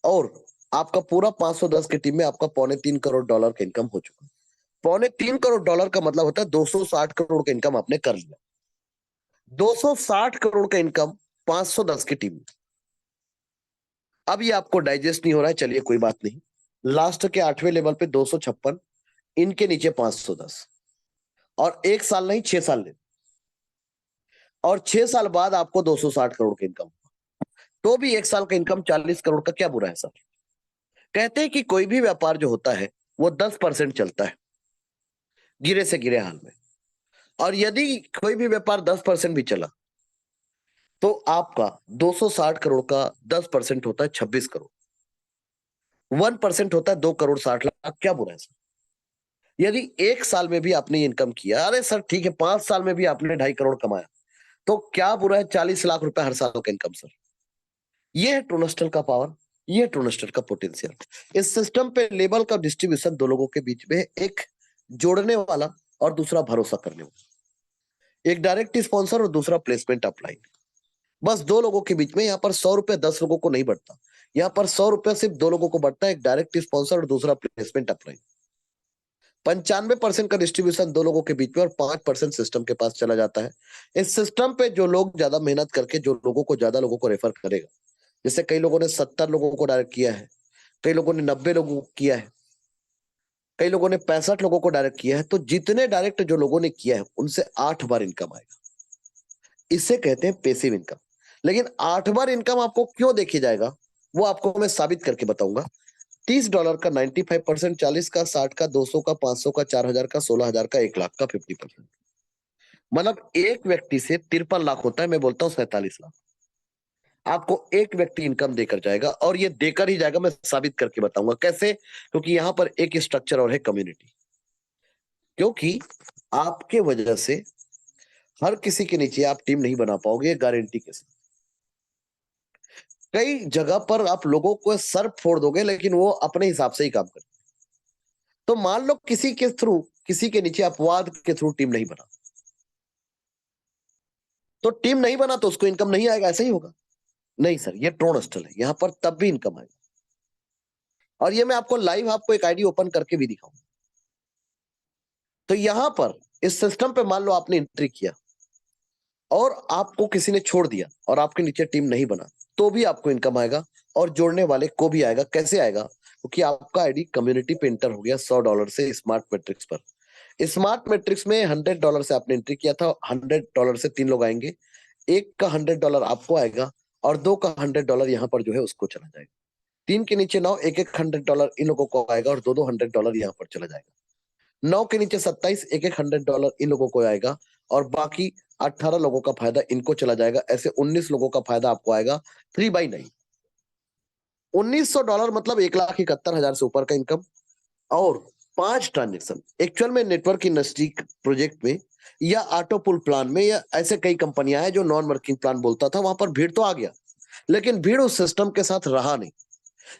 और आपका पूरा 510 की टीम में आपका $2.25 करोड़ का इनकम हो चुका है। $2.25 करोड़ का मतलब होता है 260 करोड़ का इनकम आपने कर लिया। 260 करोड़ का इनकम 510 की टीम में। अब ये आपको डाइजेस्ट नहीं हो रहा है, चलिए कोई बात नहीं। लास्ट के 8वें लेवल पे 256, इनके नीचे 510, और 1 साल नहीं 6 साल ले, और 6 साल बाद आपको 260 करोड़ का इनकम, तो भी 1 साल का इनकम 40 करोड़ का क्या बुरा है सर? कहते हैं कि कोई भी व्यापार जो होता है वो 10% चलता है गिरे से गिरे हाल में, और यदि कोई भी व्यापार 10% भी चला तो आपका 260 करोड़ का 10% होता है 26 करोड़, 1% होता है 2,60,00,000। क्या बुरा है सर? यदि 1 साल में भी आपने इनकम किया, अरे सर ठीक है 5 साल में भी आपने 2.5 करोड़ कमाया, तो क्या बुरा है 40 लाख रुपए हर साल का इनकम सर? ये है ट्रूनेस्टल का पावर, ये है ट्रूनेस्टल का पोटेंशियल। इस सिस्टम पे लेवल का डिस्ट्रीब्यूशन दो लोगों के बीच में, एक जोड़ने वाला और दूसरा भरोसा करने वाला, एक डायरेक्ट स्पॉन्सर और दूसरा प्लेसमेंट अपलाइन। बस दो लोगों के बीच में, यहाँ पर 100 रुपए 10 लोगों को नहीं बढ़ता, यहाँ पर 100 रुपए सिर्फ 2 लोगों को बढ़ता है, एक डायरेक्ट स्पॉन्सर और दूसरा प्लेसमेंट अपलाइन। 95% का डिस्ट्रीब्यूशन दो लोगों के बीच में, और 5% सिस्टम के पास चला जाता है। इस सिस्टम पे जो लोग ज्यादा मेहनत करके जो लोगों को ज्यादा लोगों को रेफर करेगा, जैसे कई लोगों ने 70 लोगों को डायरेक्ट किया है, कई लोगों ने 90 लोगों को किया है, कई लोगों ने 65 लोगों को डायरेक्ट किया है, तो जितने डायरेक्ट जो लोगों ने किया है उनसे 8 बार इनकम आएगा। इसे कहते हैं पैसिव इनकम। लेकिन 8 बार इनकम आपको क्यों देखी जाएगा, वो आपको मैं साबित करके बताऊंगा। $30 का 95%, 40 का, 60 का, 200 का, 500 का, 4,000 का, 16,000 का, 1 लाख का 50%, मतलब एक व्यक्ति से 53 लाख होता है, मैं बोलता हूँ 47 लाख आपको एक व्यक्ति इनकम देकर जाएगा, और ये देकर ही जाएगा। मैं साबित करके बताऊंगा कैसे, क्योंकि यहां पर एक स्ट्रक्चर और है, कम्युनिटी। क्योंकि आपके वजह से हर किसी के नीचे आप टीम नहीं बना पाओगे, गारंटी के साथ। कई जगह पर आप लोगों को सर फोड़ दोगे, लेकिन वो अपने हिसाब से ही काम करें। तो मान लो किसी के थ्रू, किसी के नीचे अपवाद के थ्रू टीम नहीं बना, तो टीम नहीं बना तो उसको इनकम नहीं आएगा, ऐसा ही होगा? नहीं सर, ये ट्रोनस्टल है, यहां पर तब भी इनकम आएगा। और ये मैं आपको लाइव आपको एक आईडी ओपन करके भी दिखाऊंगा। तो यहां पर इस सिस्टम पे मान लो आपने एंट्री किया और आपको किसी ने छोड़ दिया और आपके नीचे टीम नहीं बना, तो भी आपको इनकम आएगा और जोड़ने वाले को भी आएगा। कैसे आएगा? क्योंकि आपका आईडी कम्युनिटी पे एंटर हो गया $100 से स्मार्ट मैट्रिक्स पर। स्मार्ट मैट्रिक्स में $100 से आपने एंट्री किया था, $100 से 3 लोग आएंगे, एक का $100 आपको आएगा और दो का $100 यहाँ पर जो है उसको चला जाएगा। 3 के नीचे 9, एक एक $100 इन लोगों को आएगा और दो दो $100 यहाँ पर चला जाएगा। 9 के नीचे 27, एक एक $100 इन लोगों को आएगा और बाकी 18 लोगों का फायदा इनको चला जाएगा। ऐसे 19 लोगों का फायदा आपको आएगा 3/9। $1900 मतलब 1,71,000 से ऊपर का इनकम और 5 ट्रांजेक्शन। एक्चुअल में नेटवर्क इंडस्ट्री प्रोजेक्ट में या ऑटो पुल प्लान में या ऐसे कई कंपनियां हैं जो नॉन वर्किंग प्लान बोलता था, वहां पर भीड़ तो आ गया, लेकिन भीड़ उस सिस्टम के साथ रहा नहीं,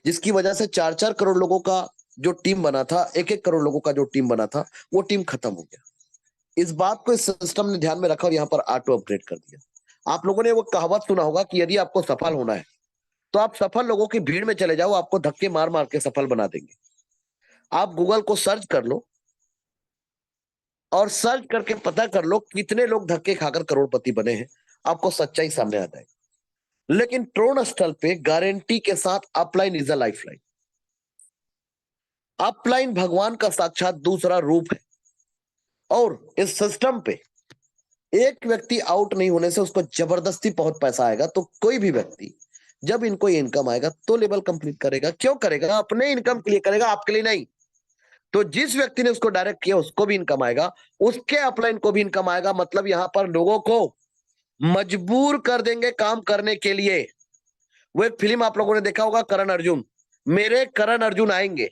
जिसकी वजह से 4-4 करोड़ लोगों का जो टीम बना था, 1-1 करोड़ लोगों का जो टीम बना था, वो टीम खत्म हो गया। इस बात को इस सिस्टम ने ध्यान में रखा और यहाँ पर ऑटो अपग्रेड कर दिया। आप लोगों ने वो कहावत सुना होगा कि यदि आपको सफल होना है तो आप सफल लोगों की भीड़ में चले जाओ, आपको धक्के मार मार के सफल बना देंगे। आप गूगल को सर्च कर लो और सर्च करके पता कर लो कितने लोग धक्के खाकर करोड़पति बने हैं, आपको सच्चाई सामने आ जाएगी। लेकिन ट्रोन स्थल पे गारंटी के साथ upline is a lifeline. Upline भगवान का साक्षात दूसरा रूप है और इस सिस्टम पे एक व्यक्ति आउट नहीं होने से उसको जबरदस्ती बहुत पैसा आएगा। तो कोई भी व्यक्ति जब इनको ये इनकम आएगा तो लेवल कंप्लीट करेगा। क्यों करेगा? अपने इनकम के लिए करेगा, आपके लिए नहीं। तो जिस व्यक्ति ने उसको डायरेक्ट किया उसको भी इनकम आएगा, उसके अपलाइन को भी इनकम आएगा। मतलब यहां पर लोगों को मजबूर कर देंगे काम करने के लिए। वो एक फिल्म आप लोगों ने देखा होगा, करण अर्जुन, मेरे करण अर्जुन आएंगे।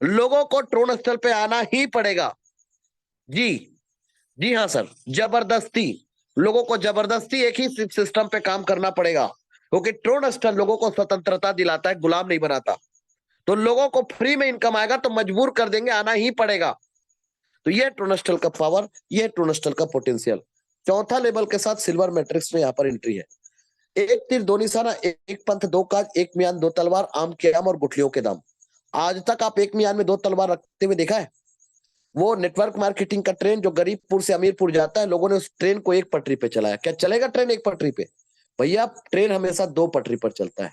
लोगों को ट्रोन स्थल पे आना ही पड़ेगा। जी जी हाँ सर, जबरदस्ती लोगों को जबरदस्ती एक ही सिस्टम पे काम करना पड़ेगा, क्योंकि ट्रोन स्थल लोगों को स्वतंत्रता दिलाता है, गुलाम नहीं बनाता। तो लोगों को फ्री में इनकम आएगा तो मजबूर कर देंगे, आना ही पड़ेगा। तो ये ट्रोन स्थल का पावर, ये ट्रोन स्थल का पोटेंशियल। चौथा लेवल के साथ सिल्वर मैट्रिक्स में यहाँ पर एंट्री है। एक तीर दो निशाना, एक पंथ दो काज, एक मियान दो तलवार, आम के आम और गुठलियों के दाम। आज तक आप एक मियान में दो तलवार रखते हुए देखा है? वो नेटवर्क मार्केटिंग का ट्रेन जो गरीबपुर से अमीरपुर जाता है, लोगों ने उस ट्रेन को एक पटरी पे चलाया। क्या चलेगा ट्रेन एक पटरी पे? भैया ट्रेन हमेशा दो पटरी पर चलता है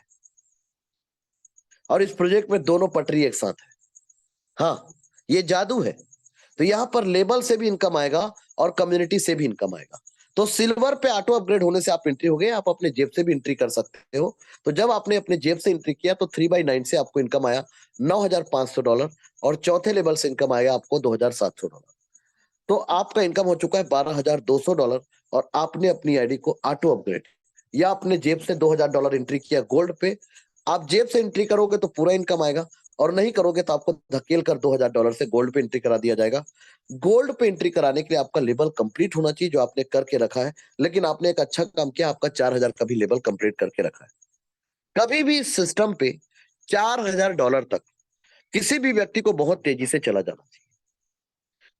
और इस प्रोजेक्ट में दोनों पटरी एक साथ है। हाँ, ये जादू है। तो यहां पर लेवल से भी इनकम आएगा और कम्युनिटी से भी इनकम आएगा। तो सिल्वर पे ऑटो अपग्रेड होने से आप एंट्री हो गए, आप अपने जेब से भी एंट्री कर सकते हो। तो जब आपने अपने जेब से एंट्री किया तो 3/9 से आपको इनकम आया $9,500 और चौथे लेवल से इनकम आएगा आपको $2,700। तो आपका इनकम हो चुका है $12,200 और आपने अपनी आईडी को ऑटो अपग्रेड या अपने जेब से $2,000 एंट्री किया गोल्ड पे। आप जेब से एंट्री करोगे तो पूरा इनकम आएगा और नहीं करोगे तो आपको धकेल कर $2,000 से गोल्ड पे एंट्री करा दिया जाएगा। गोल्ड पे एंट्री कराने के लिए आपका लेवल कंप्लीट होना चाहिए जो आपने करके रखा है, लेकिन आपने एक अच्छा काम किया, आपका 4,000 का भी लेवल कंप्लीट करके रखा है। कभी भी सिस्टम पे $4,000 तक किसी भी व्यक्ति को बहुत तेजी से चला जाना चाहिए।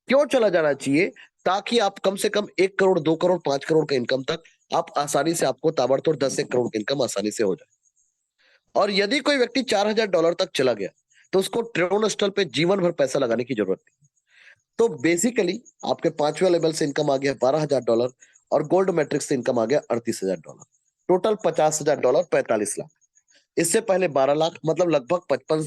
क्यों चला जाना चाहिए? ताकि आप कम से कम 1 करोड़, 2 करोड़, 5 करोड़ का इनकम तक आप आसानी से, आपको ताबड़तोड़ 10-1 करोड़ की इनकम आसानी से हो जाए। और यदि कोई व्यक्ति $4,000 तक चला गया तो उसको ट्रोन स्टॉल पे जीवन भर पैसा लगाने की जरूरत नहीं। तो बेसिकली आपके 5वें लेवल से इनकम आ गया $12,000 और गोल्ड मैट्रिक्स से इनकम आ गया $38,000। टोटल $50,000, 45 लाख। इससे पहले 12 लाख, मतलब लगभग 55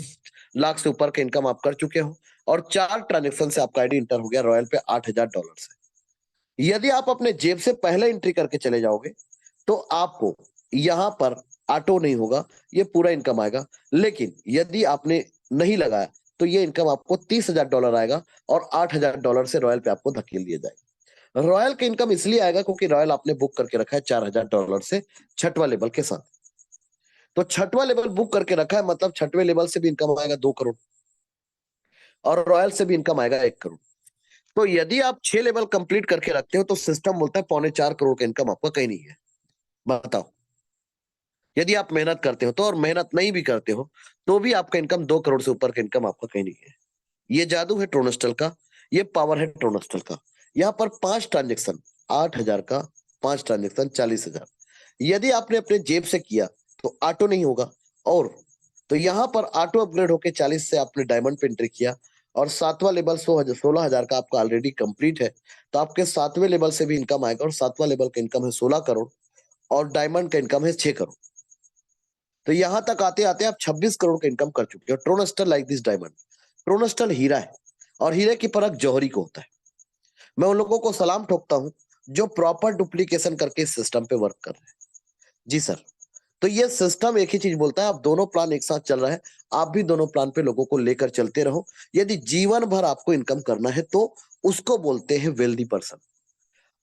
लाख से ऊपर का इनकम आप कर चुके हो और 4 ट्रांजेक्शन से आपका आईडी इंटर हो गया रॉयल पे $8,000 से। यदि आप अपने जेब से पहले एंट्री करके चले जाओगे तो आपको यहां पर ऑटो नहीं होगा, ये पूरा इनकम आएगा। लेकिन यदि आपने नहीं लगाया तो ये इनकम आपको $30,000 आएगा और $8,000 से रॉयल पे आपको धकेल दिया जाएगा। रॉयल का इनकम इसलिए आएगा क्योंकि रॉयल आपने बुक करके रखा है $4,000 से छठवां लेवल के साथ। तो छठवां लेवल बुक करके रखा है, मतलब छठवें लेवल से भी इनकम आएगा 2 करोड़ और रॉयल से भी इनकम आएगा 1 करोड़। तो यदि आप 6 लेवल कंप्लीट करके रखते हो तो सिस्टम बोलता है 3.25 करोड़ का इनकम आपका कहीं नहीं है। बताओ, यदि आप मेहनत करते हो तो, और मेहनत नहीं भी करते हो तो भी आपका इनकम 2 करोड़ से ऊपर का इनकम आपका कहीं नहीं है। ये जादू है ट्रोनस्टल का, ये पावर है ट्रोनस्टल का। यहाँ पर 5 ट्रांजेक्शन 8,000 का, 5 ट्रांजेक्शन 40,000। यदि आपने अपने जेब से किया तो ऑटो नहीं होगा। और तो यहाँ पर ऑटो अपग्रेड होके 40 से आपने डायमंड पे एंट्री किया और 7वां लेवल 16,000 का आपका ऑलरेडी कंप्लीट है, तो आपके 7वें लेवल से भी इनकम आएगा, और 7वां लेवल का इनकम है 16 करोड़, और डायमंड का इनकम है 6 करोड़। तो यहां तक आते आते आप 26 करोड़ का इनकम कर चुके हो। ट्रोनस्टर लाइक दिस डायमंड, ट्रोनस्टर हीरा है, और हीरे की परख जौहरी को होता है। मैं उन लोगों को सलाम ठोकता हूं जो प्रॉपर डुप्लीकेशन करके इस सिस्टम पे वर्क कर रहे हैं। जी सर। तो ये सिस्टम एक ही चीज बोलता है, आप दोनों प्लान एक साथ चल रहा है, आप भी दोनों प्लान पे लोगों को लेकर चलते रहो। यदि जीवन भर आपको इनकम करना है तो उसको बोलते हैं वेल्दी पर्सन।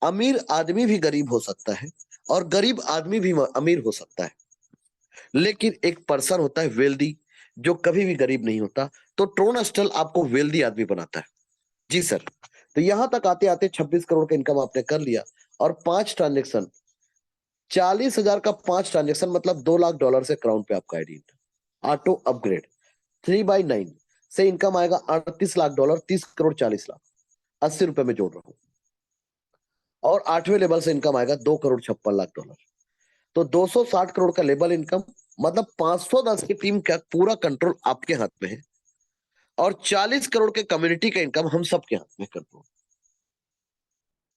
अमीर आदमी भी गरीब हो सकता है, और गरीब आदमी भी अमीर हो सकता है, लेकिन एक पर्सन होता है वेल्दी, जो कभी भी गरीब नहीं होता। तो ट्रोन अस्टल आपको वेल्दी आदमी बनाता है। जी सर। तो यहां तक आते आते 26 करोड़ का इनकम आपने कर लिया, और 5 ट्रांजेक्शन, 40,000 का 5 ट्रांजेक्शन मतलब $2 लाख से क्राउन पे आपका आईडी ऑटो अपग्रेड 3/9 से इनकम आएगा $38 लाख, 30 करोड़ 40 लाख, 80 रुपए में जोड़ रहा हूं। और 8वें लेवल से इनकम आएगा $2 करोड़ 56 लाख। तो 260 करोड़ का लेवल इनकम, मतलब 510 की टीम का पूरा कंट्रोल आपके हाथ में है, और 40 करोड़ के कम्युनिटी का इनकम हम सबके हाथ में कंट्रोल।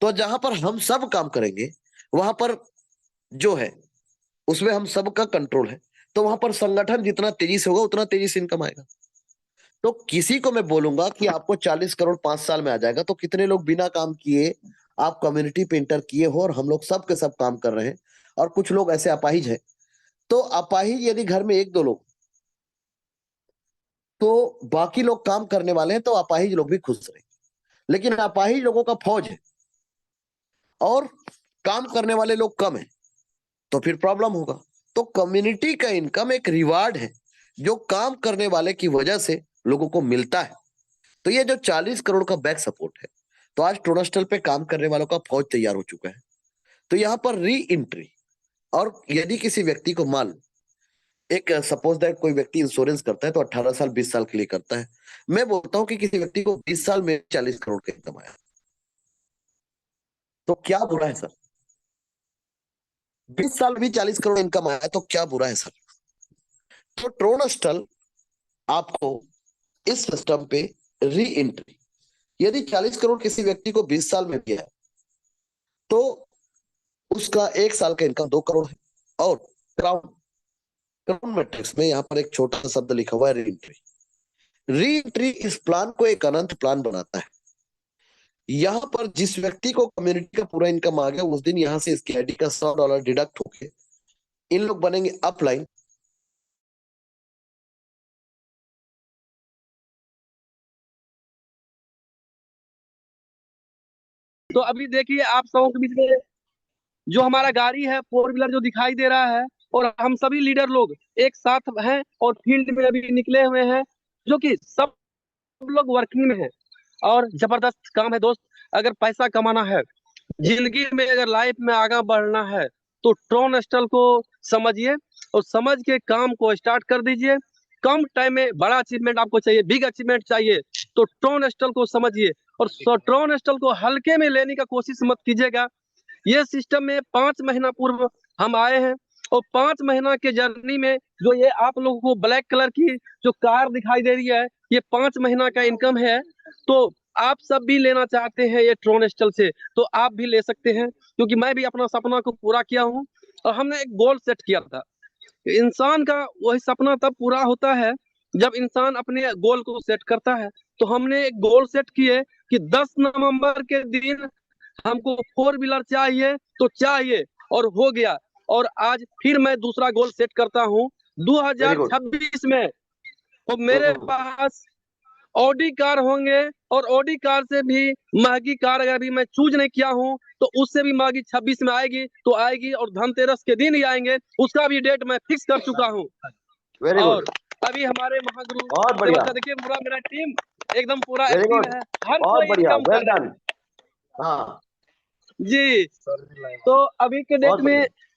तो जहां पर हम सब काम करेंगे, वहां पर जो है उसमें हम सबका कंट्रोल है, तो वहां पर संगठन जितना तेजी से होगा उतना तेजी से इनकम आएगा। तो किसी को मैं बोलूंगा कि आपको 40 करोड़ 5 साल में आ जाएगा, तो कितने लोग बिना काम किए आप कम्युनिटी पे इंटर किए हो, और हम लोग सब के सब काम कर रहे हैं, और कुछ लोग ऐसे अपाहिज हैं। तो अपाहिज यदि घर में 1-2 लोग, तो बाकी लोग काम करने वाले हैं, तो अपाहिज लोग भी खुश रहेंगे। लेकिन अपाहिज लोगों का फौज है और काम करने वाले लोग कम है, तो फिर प्रॉब्लम होगा। तो कम्युनिटी का इनकम एक रिवार्ड है जो काम करने वाले की वजह से लोगों को मिलता है। तो ये जो 40 करोड़ का बैक सपोर्ट है, तो आज टोनस्टल पे काम करने वालों का फौज तैयार हो चुका है। तो यहाँ पर री एंट्री, और यदि किसी व्यक्ति को मान, एक सपोज दैट कोई व्यक्ति इंश्योरेंस करता है तो 18 साल 20 साल के लिए करता है। मैं बोलता हूं कि किसी व्यक्ति को 20 साल में 40 करोड़ का इनकम आया, तो क्या बुरा है सर? 20 साल भी 40 करोड़ इनकम आया तो क्या बुरा है सर? तो ट्रोनस्टल आपको इस सिस्टम पे री एंट्री, यदि 40 करोड़ किसी व्यक्ति को 20 साल में दिया है, तो उसका 1 साल का इनकम 2 करोड़ है। और क्राउन, क्राउन मैट्रिक्स में यहाँ पर एक छोटा सा शब्द लिखा हुआ है री एंट्री। री एंट्री इस प्लान को एक अनंत प्लान बनाता है। यहाँ पर जिस व्यक्ति को कम्युनिटी का पूरा इनकम आ गया, उस दिन यहाँ से इसकी आईडी का $100 डिडक्ट होके इन लोग बनेंगे अपलाइन। तो अभी देखिए आप सबों के बीच में जो हमारा गाड़ी है 4 व्हीलर जो दिखाई दे रहा है, और हम सभी लीडर लोग एक साथ हैं और फील्ड में अभी निकले हुए हैं, जो कि सब लोग वर्किंग में हैं। और जबरदस्त काम है दोस्त। अगर पैसा कमाना है, जिंदगी में अगर लाइफ में आगे बढ़ना है, तो ट्रोन स्टल को समझिए, और समझ के काम को स्टार्ट कर दीजिए। कम टाइम में बड़ा अचीवमेंट आपको चाहिए, बिग अचीवमेंट चाहिए, तो ट्रोन स्टल को समझिए। और ट्रोन स्टल को हल्के में लेने का कोशिश मत कीजिएगा। ये सिस्टम में 5 महीना पूर्व हम आए हैं, और 5 महीना के जर्नी में जो ये आप लोगों को ब्लैक कलर की जो कार दिखाई दे रही है, ये 5 महीना का इनकम है। तो आप सब भी लेना चाहते हैं ये ट्रोन स्टल से, तो आप भी ले सकते हैं, क्योंकि मैं भी अपना सपना को पूरा किया हूँ। और हमने एक गोल सेट किया था। इंसान का वही सपना तब पूरा होता है जब इंसान अपने गोल को सेट करता है। तो हमने एक गोल सेट किए कि 10 नवंबर के दिन हमको 4 व्हीलर चाहिए, तो चाहिए, और हो गया। और आज फिर मैं दूसरा गोल सेट करता हूँ वेरी गुड। 2026 में, तो मेरे पास ऑडी कार होंगे। और ऑडी कार से भी महंगी कार अगर अभी मैं चूज नहीं किया हूँ, तो उससे भी महंगी 26 में आएगी, तो आएगी, और धनतेरस के दिन ही आएंगे, उसका भी डेट मैं फिक्स कर चुका हूँ। वेरी और गुड। अभी हमारे महागुरु बहुत बढ़िया। देखिए पूरा मेरा टीम एकदम पूरा वेरी एक्टिव गुड। है, हर बहुत कोई बढ़िया, इनकम वेल कर रहा डन। हाँ। है जी। तो अभी के डेट बहुत में बढ़िया।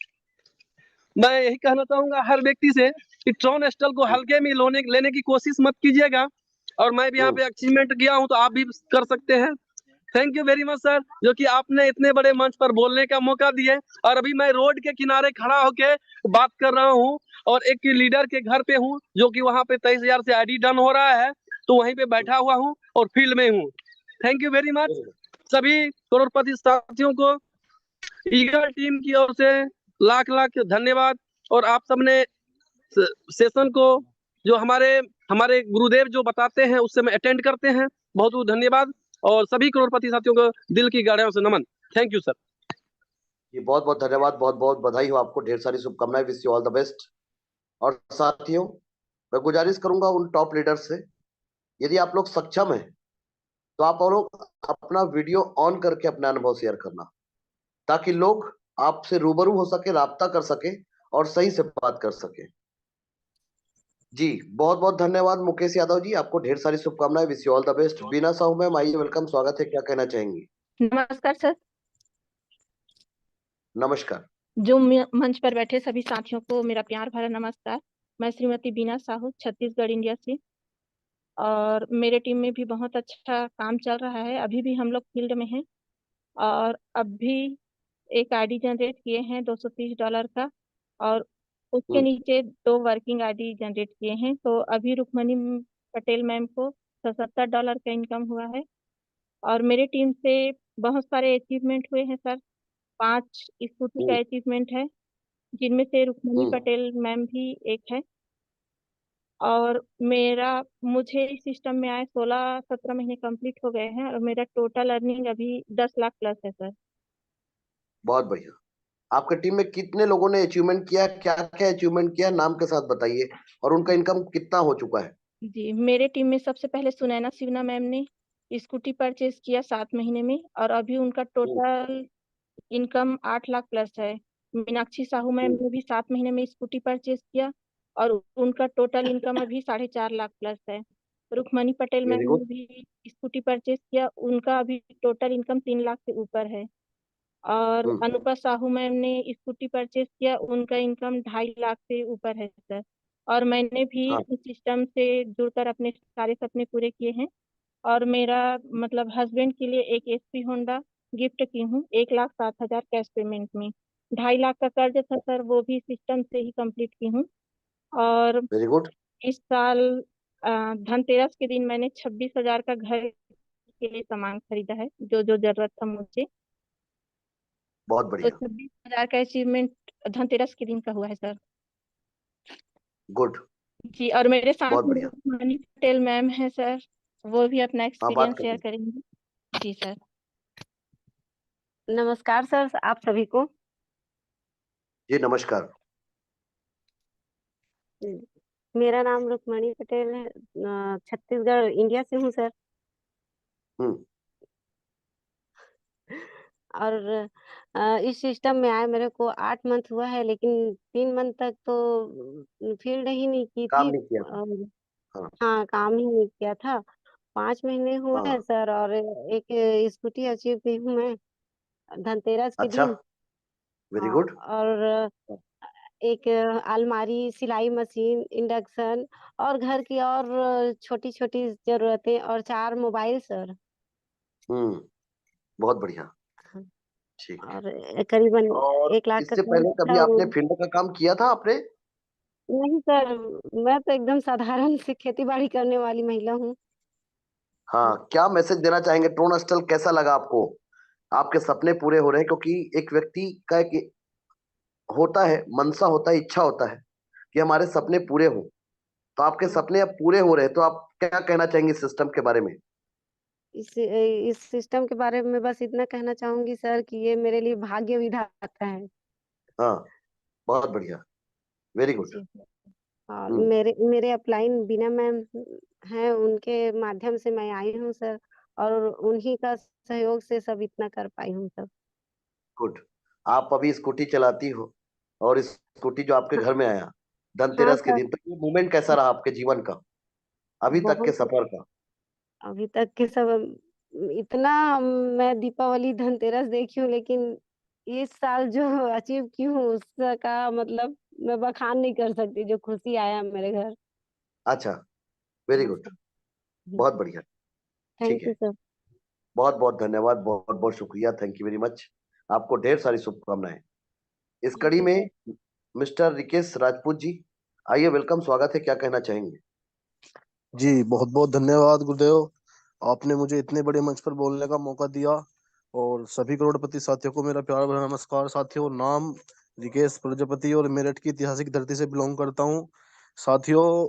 मैं यही कहना चाहूंगा हर व्यक्ति से कि ट्रोन स्टल को हल्के में लेने की कोशिश मत कीजिएगा। और मैं भी यहाँ पे अचीवमेंट किया हूँ, तो आप भी कर सकते हैं। Thank you very much sir, जो कि आपने इतने बड़े मंच पर बोलने का मौका दिए। और अभी मैं रोड के किनारे खड़ा होके बात कर रहा हूँ, और एक लीडर के घर पे हूँ, जो कि वहाँ पे 23,000 से आईडी डन हो रहा है। तो वहीं पे बैठा हुआ हूँ और फील्ड में हूँ। थैंक यू वेरी मच सभी करोड़पति साथियों को, ईगल टीम की ओर से लाख लाख धन्यवाद। और आप सबने सेशन को जो हमारे हमारे गुरुदेव जो बताते हैं उससे में अटेंड करते हैं, बहुत बहुत धन्यवाद। और सभी करोड़पति साथियों को दिल की गहराइयों से नमन। Thank you sir. जी बहुत बहुत धन्यवाद, बहुत बहुत बधाई हो आपको, ढेर सारी शुभकामनाएं, wish you all the best. और साथियों, मैं गुजारिश करूंगा उन टॉप लीडर से, यदि आप लोग सक्षम हैं तो आप लोग अपना वीडियो ऑन करके अपना अनुभव शेयर करना, ताकि लोग आपसे रूबरू हो सके, राब्ता कर सके और सही से बात कर सके। जी बहुत बहुत धन्यवाद मुकेश यादव जी, आपको ढेर सारी शुभकामनाएं, wish you all the best. Bina Sahu ma'am आइए, वेलकम, स्वागत है, क्या कहना चाहेंगी? नमस्कार सर। नमस्कार। जो मंच पर बैठे सभी साथियों को मेरा प्यार भरा नमस्कार। मैं श्रीमती बीना साहू, छत्तीसगढ़ इंडिया से। और मेरे टीम में भी बहुत अच्छा काम चल रहा है। अभी भी हम लोग फील्ड में हैं और अब भी एक आईडी जनरेट किए हैं $230 का, और उसके नीचे 2 वर्किंग आईडी जनरेट किए हैं। तो अभी रुक्मणी पटेल मैम को $77 का इनकम हुआ है। और मेरे टीम से बहुत सारे अचीवमेंट हुए हैं सर। 5 स्कूटी का अचीवमेंट है, जिनमें से रुक्मणी पटेल मैम भी एक है। और मुझे इस सिस्टम में आए 16-17 महीने कंप्लीट हो गए हैं और मेरा टोटल अर्निंग अभी 10 लाख प्लस है सर। बहुत बढ़िया। आपके टीम में कितने लोगों ने अचीवमेंट किया, क्या क्या अचीवमेंट किया, नाम के साथ बताइए, और उनका इनकम कितना हो चुका है? जी, मेरे टीम में सबसे पहले सुनैना शिवना मैम ने स्कूटी परचेज किया 7 महीने में, और अभी उनका टोटल इनकम 8 लाख प्लस है। मीनाक्षी साहू मैम ने भी 7 महीने में स्कूटी परचेज किया और उनका टोटल इनकम अभी 4.5 लाख प्लस है। रुक्मणी पटेल मैम वेरी ने गुड। भी स्कूटी परचेज किया, उनका अभी टोटल इनकम 3 लाख से ऊपर है। और अनुपा साहू मैम ने स्कूटी परचेज किया, उनका इनकम 2.5 लाख से ऊपर है सर। और मैंने भी हाँ, इस सिस्टम से जुड़कर अपने सारे सपने पूरे किए हैं। और मेरा मतलब हस्बैंड के लिए एक एसपी होंडा गिफ्ट की हूँ 1,07,000 कैश पेमेंट में। 2.5 लाख का कर्ज था सर, वो भी सिस्टम से ही कंप्लीट की हूँ। और वेरी गुड। इस साल धनतेरस के दिन मैंने 26,000 का घर के लिए सामान खरीदा है, जो जो जरूरत था मुझे। बहुत तो बढ़िया। 26,000 का अचीवमेंट धनतेरस के दिन का हुआ है सर। गुड। जी, और मेरे साथ बहुत में बढ़िया। मनी पटेल मैम है सर, वो भी अपना हाँ, बात एक्सपीरियंस शेयर करिए। करेंगी। जी सर। नमस्कार सर आप सभी को। जी नमस्कार। मेरा नाम रुक्मणी पटेल है, छत्तीसगढ़ इंडिया से हूँ सर। हम्म। और इस सिस्टम में आए मेरे को 8 मंथ हुआ है, लेकिन 3 मंथ तक तो फील्ड ही नहीं की काम थी। नहीं किया था। और हाँ। हाँ, काम ही नहीं किया था। 5 महीने हुए हैं हाँ। सर, और एक स्कूटी अचीव की हूँ मैं धनतेरस के अच्छा। दिन। वेरी हाँ, गुड। और एक अलमारी, सिलाई मशीन, इंडक्शन और घर की और छोटी-छोटी ज़रूरतें और 4 मोबाइल सर। हम्म। बहुत बढ़िया। हाँ, ठीक। और करीबन और 1 लाख का इससे कर्ज पहले कभी था वो। आपने फील्ड का काम किया था आपने? नहीं सर, मैं तो एकदम साधारण सी खेती-बाड़ी करने वाली महिला हूँ। हाँ, क्या मैसेज देना चाहेंगे? ट्रोन स्टल कैसा लगा आपको? आपके सपने पूरे हो रहे हैं, क्योंकि एक व्यक्ति का एक होता है, मनसा होता है, इच्छा होता है कि हमारे सपने पूरे हों। तो आपके सपने अब पूरे हो रहे हैं, तो आप क्या कहना चाहेंगे सिस्टम के बारे में? इस सिस्टम के बारे में बस इतना कहना चाहूँगी सर कि ये मेरे लिए भाग्य विधाता है। हाँ, बहुत बढ़िया। Very good. जी। और हम्म। मेरे अपलाइन बीना मैम हैं, उनके माध्यम से मैं आई हूँ सर, और उन्हीं का सहयोग से सब इतना कर पाई हूँ सर। गुड। आप अभी स्कूटी चलाती हो, और इस स्कूटी जो आपके हाँ, घर में आया हाँ धनतेरस के सर। दिन, तो ये मोमेंट कैसा रहा आपके जीवन का, अभी तक के बहुत सफर का? अभी तक के सब इतना मैं दीपावली, धनतेरस देखी हूँ, लेकिन इस साल जो अचीव की हूँ उसका मतलब मैं बखान नहीं कर सकती, जो खुशी आया मेरे घर। अच्छा। वेरी हाँ गुड। सर। बहुत बढ़िया। ठीक थैंक यू है। सर। बहुत बहुत धन्यवाद, बहुत बहुत शुक्रिया, थैंक यू वेरी मच। आपको ढेर सारी शुभकामनाएं। इस थैंक कड़ी यू सर। में मिस्टर रिकेश राजपूत जी, आइए, वेलकम, स्वागत है, क्या कहना चाहेंगे? जी बहुत बहुत धन्यवाद गुरुदेव, आपने मुझे इतने बड़े मंच पर बोलने का मौका दिया। और सभी करोड़पति साथियों को मेरा प्यार भरा नमस्कार। साथियों, नाम रिकेश प्रजापति और मेरठ की ऐतिहासिक धरती से बिलोंग करता हूँ। साथियों,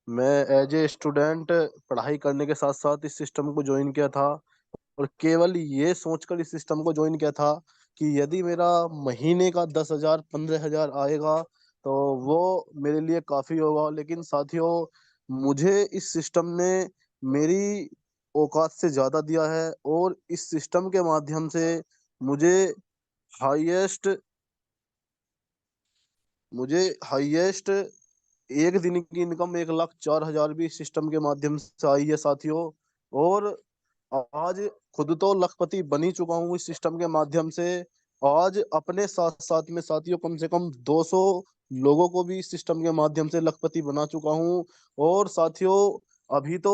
मैं एज ए स्टूडेंट पढ़ाई करने के साथ साथ इस सिस्टम को ज्वाइन किया था, और केवल ये सोचकर इस सिस्टम को ज्वाइन किया था कि यदि मेरा महीने का 10,000 15,000 आएगा तो वो मेरे लिए काफी होगा। लेकिन साथियों, मुझे इस सिस्टम ने मेरी औकात से ज्यादा दिया है, और इस सिस्टम के माध्यम से मुझे हाईएस्ट मुझे हाईएस्ट एक दिन की इनकम 1,04,000 भी इस सिस्टम के माध्यम से आई है साथियों। और आज खुद तो लखपति बन ही चुका हूँ इस सिस्टम के माध्यम से। आज अपने साथ साथ में साथियों कम से कम 200 लोगों को भी इस सिस्टम के माध्यम से लखपति बना चुका हूँ। और साथियों, अभी तो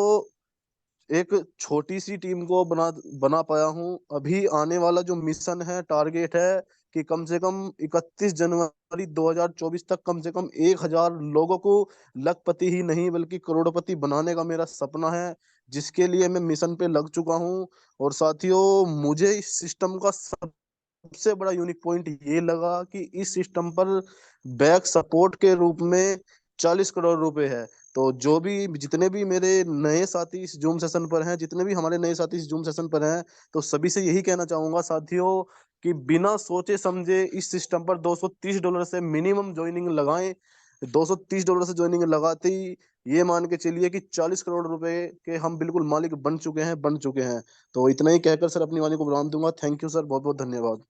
एक छोटी सी टीम को बना बना पाया हूँ। अभी आने वाला जो मिशन है, टारगेट है कि कम से कम 31 जनवरी 2024 तक कम से कम 1,000 लोगों को लखपति ही नहीं बल्कि करोड़पति बनाने का मेरा सपना है, जिसके लिए मैं मिशन पे लग चुका हूँ। और साथियों, मुझे इस सिस्टम का सबसे बड़ा यूनिक पॉइंट ये लगा कि इस सिस्टम पर बैक सपोर्ट के रूप में 40 करोड़ रुपए है। तो जो भी जितने भी मेरे नए साथी इस जूम सेशन पर हैं, जितने भी हमारे नए साथी इस जूम सेशन पर हैं, तो सभी से यही कहना चाहूंगा साथियों कि बिना सोचे समझे इस सिस्टम पर $230 से मिनिमम ज्वाइनिंग लगाएं। $230 से ज्वाइनिंग लगाते ही ये मान के चलिए कि 40 करोड़ रुपए के हम बिल्कुल मालिक बन चुके हैं। तो इतना ही कहकर सर अपनी वाणी को विराम दूंगा। थैंक यू सर, बहुत बहुत धन्यवाद।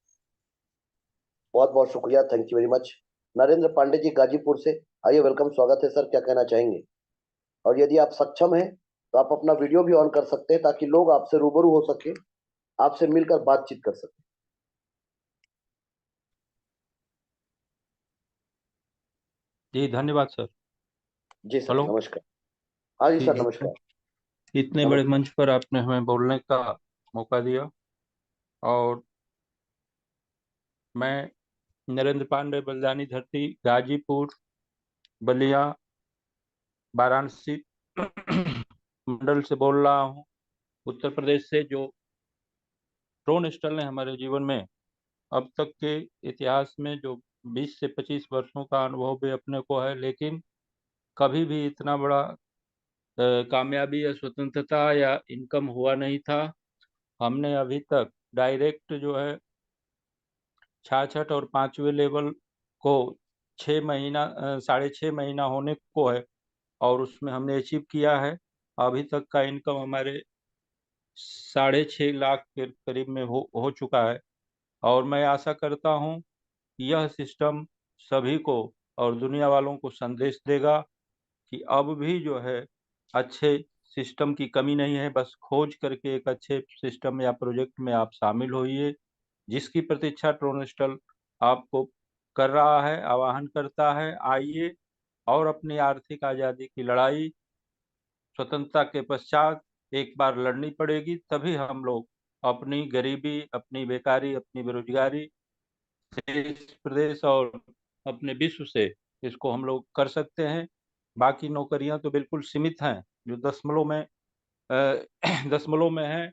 बहुत बहुत शुक्रिया, thank you very much. Narendra Pandey ji Ghazipur से, आइए, वेलकम, स्वागत है सर, क्या कहना चाहेंगे? और यदि आप सक्षम हैं तो आप अपना वीडियो भी ऑन कर सकते हैं ताकि लोग आपसे रूबरू हो सके, आपसे मिलकर बातचीत कर सके। जी धन्यवाद सर। जी सर, हेलो नमस्कार। हाँ जी जी, सर, इतने नमस्कार। इतने बड़े मंच पर आपने हमें बोलने का मौका दिया। और मैं नरेंद्र पांडे, बलिदानी धरती, गाजीपुर, बलिया, वाराणसी मंडल से बोल रहा हूँ, उत्तर प्रदेश से। जो ड्रोन स्टल ने हमारे जीवन में अब तक के इतिहास में जो 20 से 25 वर्षों का अनुभव भी अपने को है, लेकिन कभी भी इतना बड़ा कामयाबी या स्वतंत्रता या इनकम हुआ नहीं था। हमने अभी तक डायरेक्ट जो है 66 और 5वें लेवल को 6 महीना 6.5 महीना होने को है, और उसमें हमने अचीव किया है। अभी तक का इनकम हमारे 6.5 लाख के करीब में हो चुका है। और मैं आशा करता हूँ कि यह सिस्टम सभी को और दुनिया वालों को संदेश देगा कि अब भी जो है अच्छे सिस्टम की कमी नहीं है। बस खोज करके एक अच्छे सिस्टम या प्रोजेक्ट में आप शामिल होइए, जिसकी प्रतीक्षा ट्रोनस्टल आपको कर रहा है, आह्वान करता है। आइए, और अपनी आर्थिक आज़ादी की लड़ाई स्वतंत्रता के पश्चात एक बार लड़नी पड़ेगी, तभी हम लोग अपनी गरीबी, अपनी बेकारी, अपनी बेरोजगारी से इस प्रदेश और अपने विश्व से इसको हम लोग कर सकते हैं। बाकी नौकरियां तो बिल्कुल सीमित हैं, जो दशमलव में है,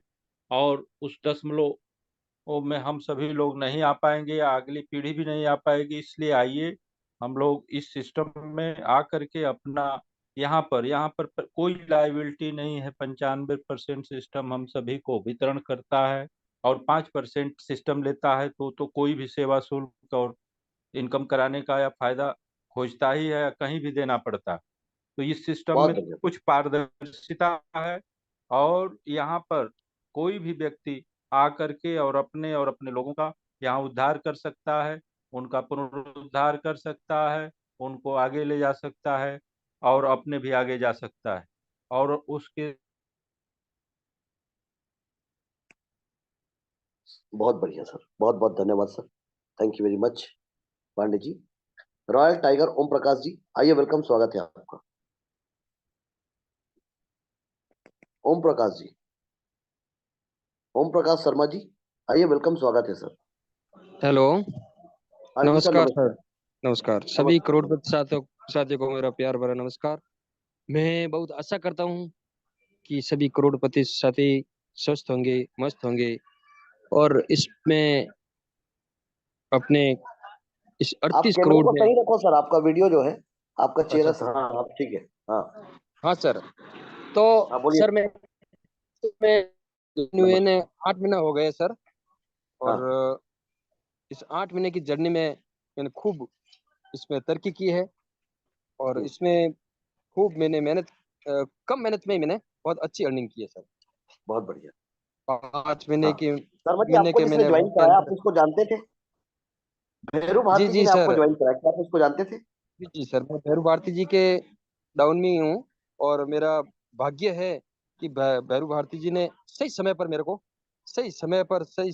और उस दशमलव में हम सभी लोग नहीं आ पाएंगे, या अगली पीढ़ी भी नहीं आ पाएगी। इसलिए आइए, हम लोग इस सिस्टम में आ करके अपना यहाँ पर कोई लाइबिलिटी नहीं है। 95% सिस्टम हम सभी को वितरण करता है, और 5% सिस्टम लेता है। तो कोई भी सेवा शुल्क और इनकम कराने का या फायदा खोजता ही है, या कहीं भी देना पड़ता है। तो इस सिस्टम बहुत में बढ़िया। कुछ पारदर्शिता है, और यहाँ पर कोई भी व्यक्ति आकर के और अपने लोगों का यहाँ उद्धार कर सकता है, उनका पुनरुद्धार कर सकता है, उनको आगे ले जा सकता है, और अपने भी आगे जा सकता है। और उसके बहुत बढ़िया सर, बहुत बहुत धन्यवाद sir, thank you very much Pandey ji. Royal tiger Om Prakash ji, आइए, वेलकम, स्वागत है आपका। ओम प्रकाश जी, ओम प्रकाश शर्मा जी, आइए, वेलकम, स्वागत है सर। हेलो, हाँ जी सर, नमस्कार नमस्कार। सर। नमस्कार सभी नमस्कार। करोड़पति साथियों को मेरा प्यार भरा नमस्कार। मैं बहुत आशा करता हूँ कि सभी करोड़पति साथी स्वस्थ होंगे, मस्त होंगे और इसमें अपने इस आप 38 कैमरे करोड़ को में। सही रखो सर, आपका वीडियो जो है, आपका चेहरा, अच्छा, हाँ आप ठीक है। हाँ हाँ सर। तो हाँ बोलिए। सर मैं नमस्कार। मैंने 8 महीना हो गए सर, और हाँ इस 8 महीने की जर्नी में मैंने खूब इसमें तरक्की की है, और जी, इसमें खूब मैंने मेहनत, कम मेहनत में ही मैंने बहुत अच्छी अर्निंग की है सर। बहुत बढ़िया। 5 महीने हाँ की शर्मा जी, महीने आपको के जिसने मैंने ज्वाइन के कराया, आप अंदर। उसको जानते थे? भैरू जी भारती जी जी ने आपको सर। ज्वाइन कराया, क्या आप उसको जानते थे? जी जी सर, मैं भैरू भारती जी के डाउन में ही हूँ, और मेरा भाग्य है कि भैरू भारती जी ने सही समय पर मेरे को, सही समय पर सही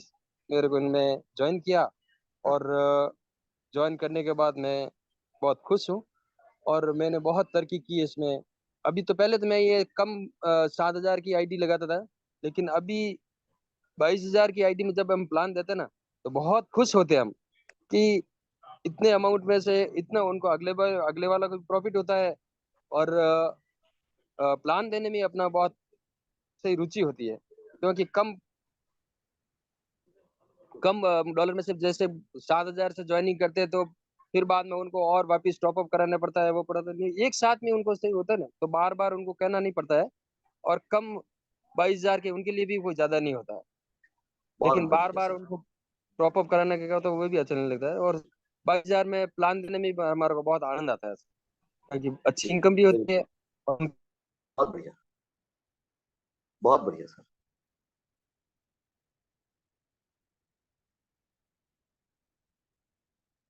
मेरे को इनमें ज्वाइन किया, और ज्वाइन करने के बाद मैं बहुत खुश हूँ, और मैंने बहुत तरक्की की है इसमें। अभी तो पहले तो मैं ये कम 7,000 की आईडी लगाता था, लेकिन अभी 22,000 की आईडी में जब हम प्लान देते हैं ना, तो बहुत खुश होते हैं हम कि इतने अमाउंट में से इतना उनको अगले वाला को प्रॉफिट होता है, और प्लान देने में अपना बहुत सही रुचि होती है, क्योंकि कम कम डॉलर में से जैसे 7,000 से ज्वाइनिंग करते हैं, तो फिर बाद में उनको और वापस टॉप अप कराना पड़ता है, वो पड़ता नहीं, एक साथ में उनको सही होता है ना, तो बार बार उनको कहना नहीं पड़ता है, और कम 22,000 के उनके लिए भी कोई ज्यादा नहीं होता है, बहुत लेकिन बार बढ़िया बार सर। उनको टॉप अप कराने का तो वो भी अच्छा नहीं लगता है, और 22,000 में प्लान देने में भी हमारे को बहुत आनंद आता है, क्योंकि अच्छी इनकम भी होती है। बिल्कुल, बहुत बढ़िया, बहुत बढ़िया सर।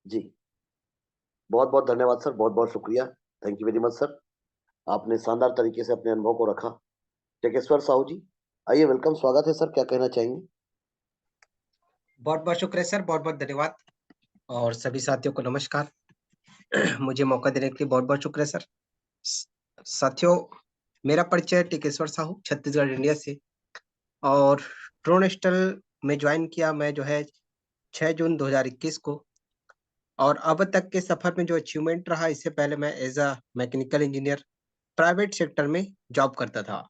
जी, बहुत बहुत धन्यवाद सर, बहुत बहुत शुक्रिया। Thank you very much sir, आपने शानदार तरीके से अपने अनुभव को रखा। टेकेश्वर साहू जी, आइए, वेलकम, स्वागत है सर, क्या कहना चाहेंगे? बहुत बहुत शुक्रिया सर, बहुत बहुत धन्यवाद, और सभी साथियों को नमस्कार। मुझे मौका देने के लिए बहुत बहुत शुक्रिया सर। साथियों, मेरा परिचय टिकेश्वर साहू, छत्तीसगढ़ इंडिया से, और ट्रोनेस्टल में ज्वाइन किया मैं जो है 6 जून 2021 को। और अब तक के सफर में जो अचीवमेंट रहा, इससे पहले मैं as a mechanical engineer private sector में जॉब करता था।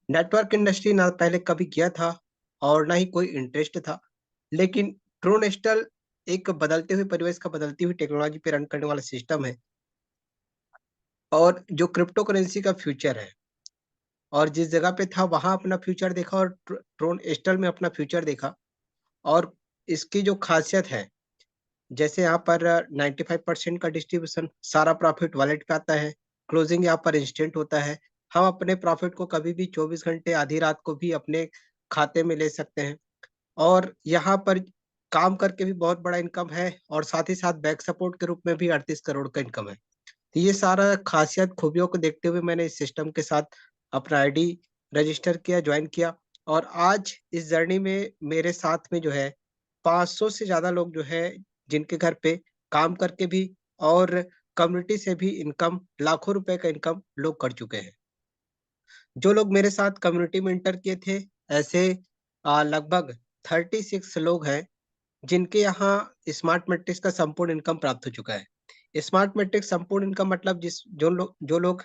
नेटवर्क इंडस्ट्री ना पहले कभी किया था और ना ही कोई इंटरेस्ट था, लेकिन ट्रोनेस्टल एक बदलते हुए परिवेश का, बदलती हुई टेक्नोलॉजी पे रन करने वाला सिस्टम है, और जो क्रिप्टो करेंसी का फ्यूचर है, और जिस जगह पे था वहां अपना फ्यूचर देखा, और ट्रोनेस्टल में अपना फ्यूचर देखा। और इसकी जो खासियत है, जैसे यहाँ पर 95% का डिस्ट्रीब्यूशन, सारा प्रॉफिट वॉलेट पे आता है, क्लोजिंग यहाँ पर इंस्टेंट होता है। हम अपने प्रॉफिट को कभी भी 24 घंटे, आधी रात को भी अपने खाते में ले सकते हैं। और यहाँ पर काम करके भी बहुत बड़ा इनकम है, और साथ ही साथ बैक सपोर्ट के रूप में भी 38 करोड़ का इनकम है। तो ये सारा खासियत खूबियों को देखते हुए मैंने इस सिस्टम के साथ अपना आईडी रजिस्टर किया, ज्वाइन किया। और आज इस जर्नी में मेरे साथ में जो है 500 से ज्यादा लोग जो है, जिनके घर पे काम करके भी और कम्युनिटी से भी इनकम, लाखों रुपए का इनकम लोग कर चुके हैं। जो लोग मेरे साथ कम्युनिटी में इंटर किए थे, ऐसे लगभग 36 लोग हैं जिनके यहाँ स्मार्ट मैट्रिक्स का संपूर्ण इनकम प्राप्त हो चुका है। स्मार्ट मैट्रिक्स संपूर्ण इनकम मतलब जो लोग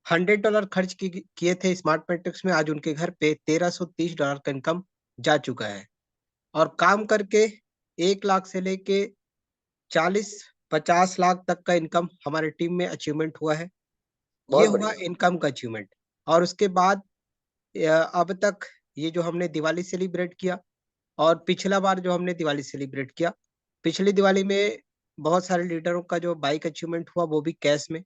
$100 खर्च किए थे स्मार्ट मैट्रिक्स में, आज उनके घर पे $1,330 का इनकम जा चुका है। और काम करके 1 लाख से लेके 40-50 लाख तक का इनकम हमारे टीम में अचीवमेंट हुआ है। ये बहुत हुआ बढ़िया। इनकम का अचीवमेंट। और उसके बाद अब तक ये जो हमने दिवाली सेलिब्रेट किया, और पिछला बार जो हमने दिवाली सेलिब्रेट किया, पिछली दिवाली में बहुत सारे लीडरों का जो बाइक अचीवमेंट हुआ, वो भी कैश में।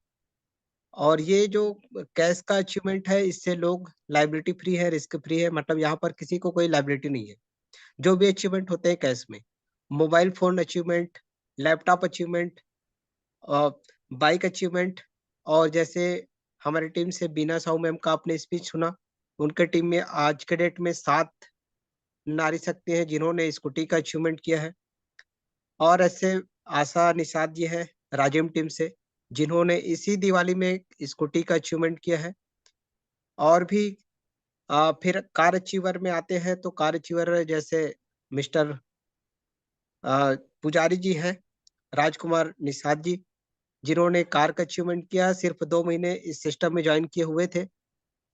और ये जो कैश का अचीवमेंट है, इससे लोग लाइबिलिटी फ्री है, रिस्क फ्री है, मतलब यहाँ पर किसी को कोई लाइबिलिटी नहीं है। जो भी अचीवमेंट होते हैं कैश में, mobile phone achievement, laptop achievement, bike achievement. और जैसे हमारी टीम से बीना साहू मैम का आपने स्पीच सुना, उनके टीम में आज के डेट में 7 नारी शक्ति हैं जिन्होंने स्कूटी का अचीवमेंट किया है। और ऐसे आशा निषाद जी है राजिम टीम से, जिन्होंने इसी दिवाली में स्कूटी का अचीवमेंट किया है। और भी फिर कार अचीवर में आते हैं, तो कार अचीवर जैसे मिस्टर पुजारी जी हैं, राजकुमार निषाद जी, जिन्होंने कार्क अचीवमेंट किया, सिर्फ 2 महीने इस सिस्टम में ज्वाइन किए हुए थे।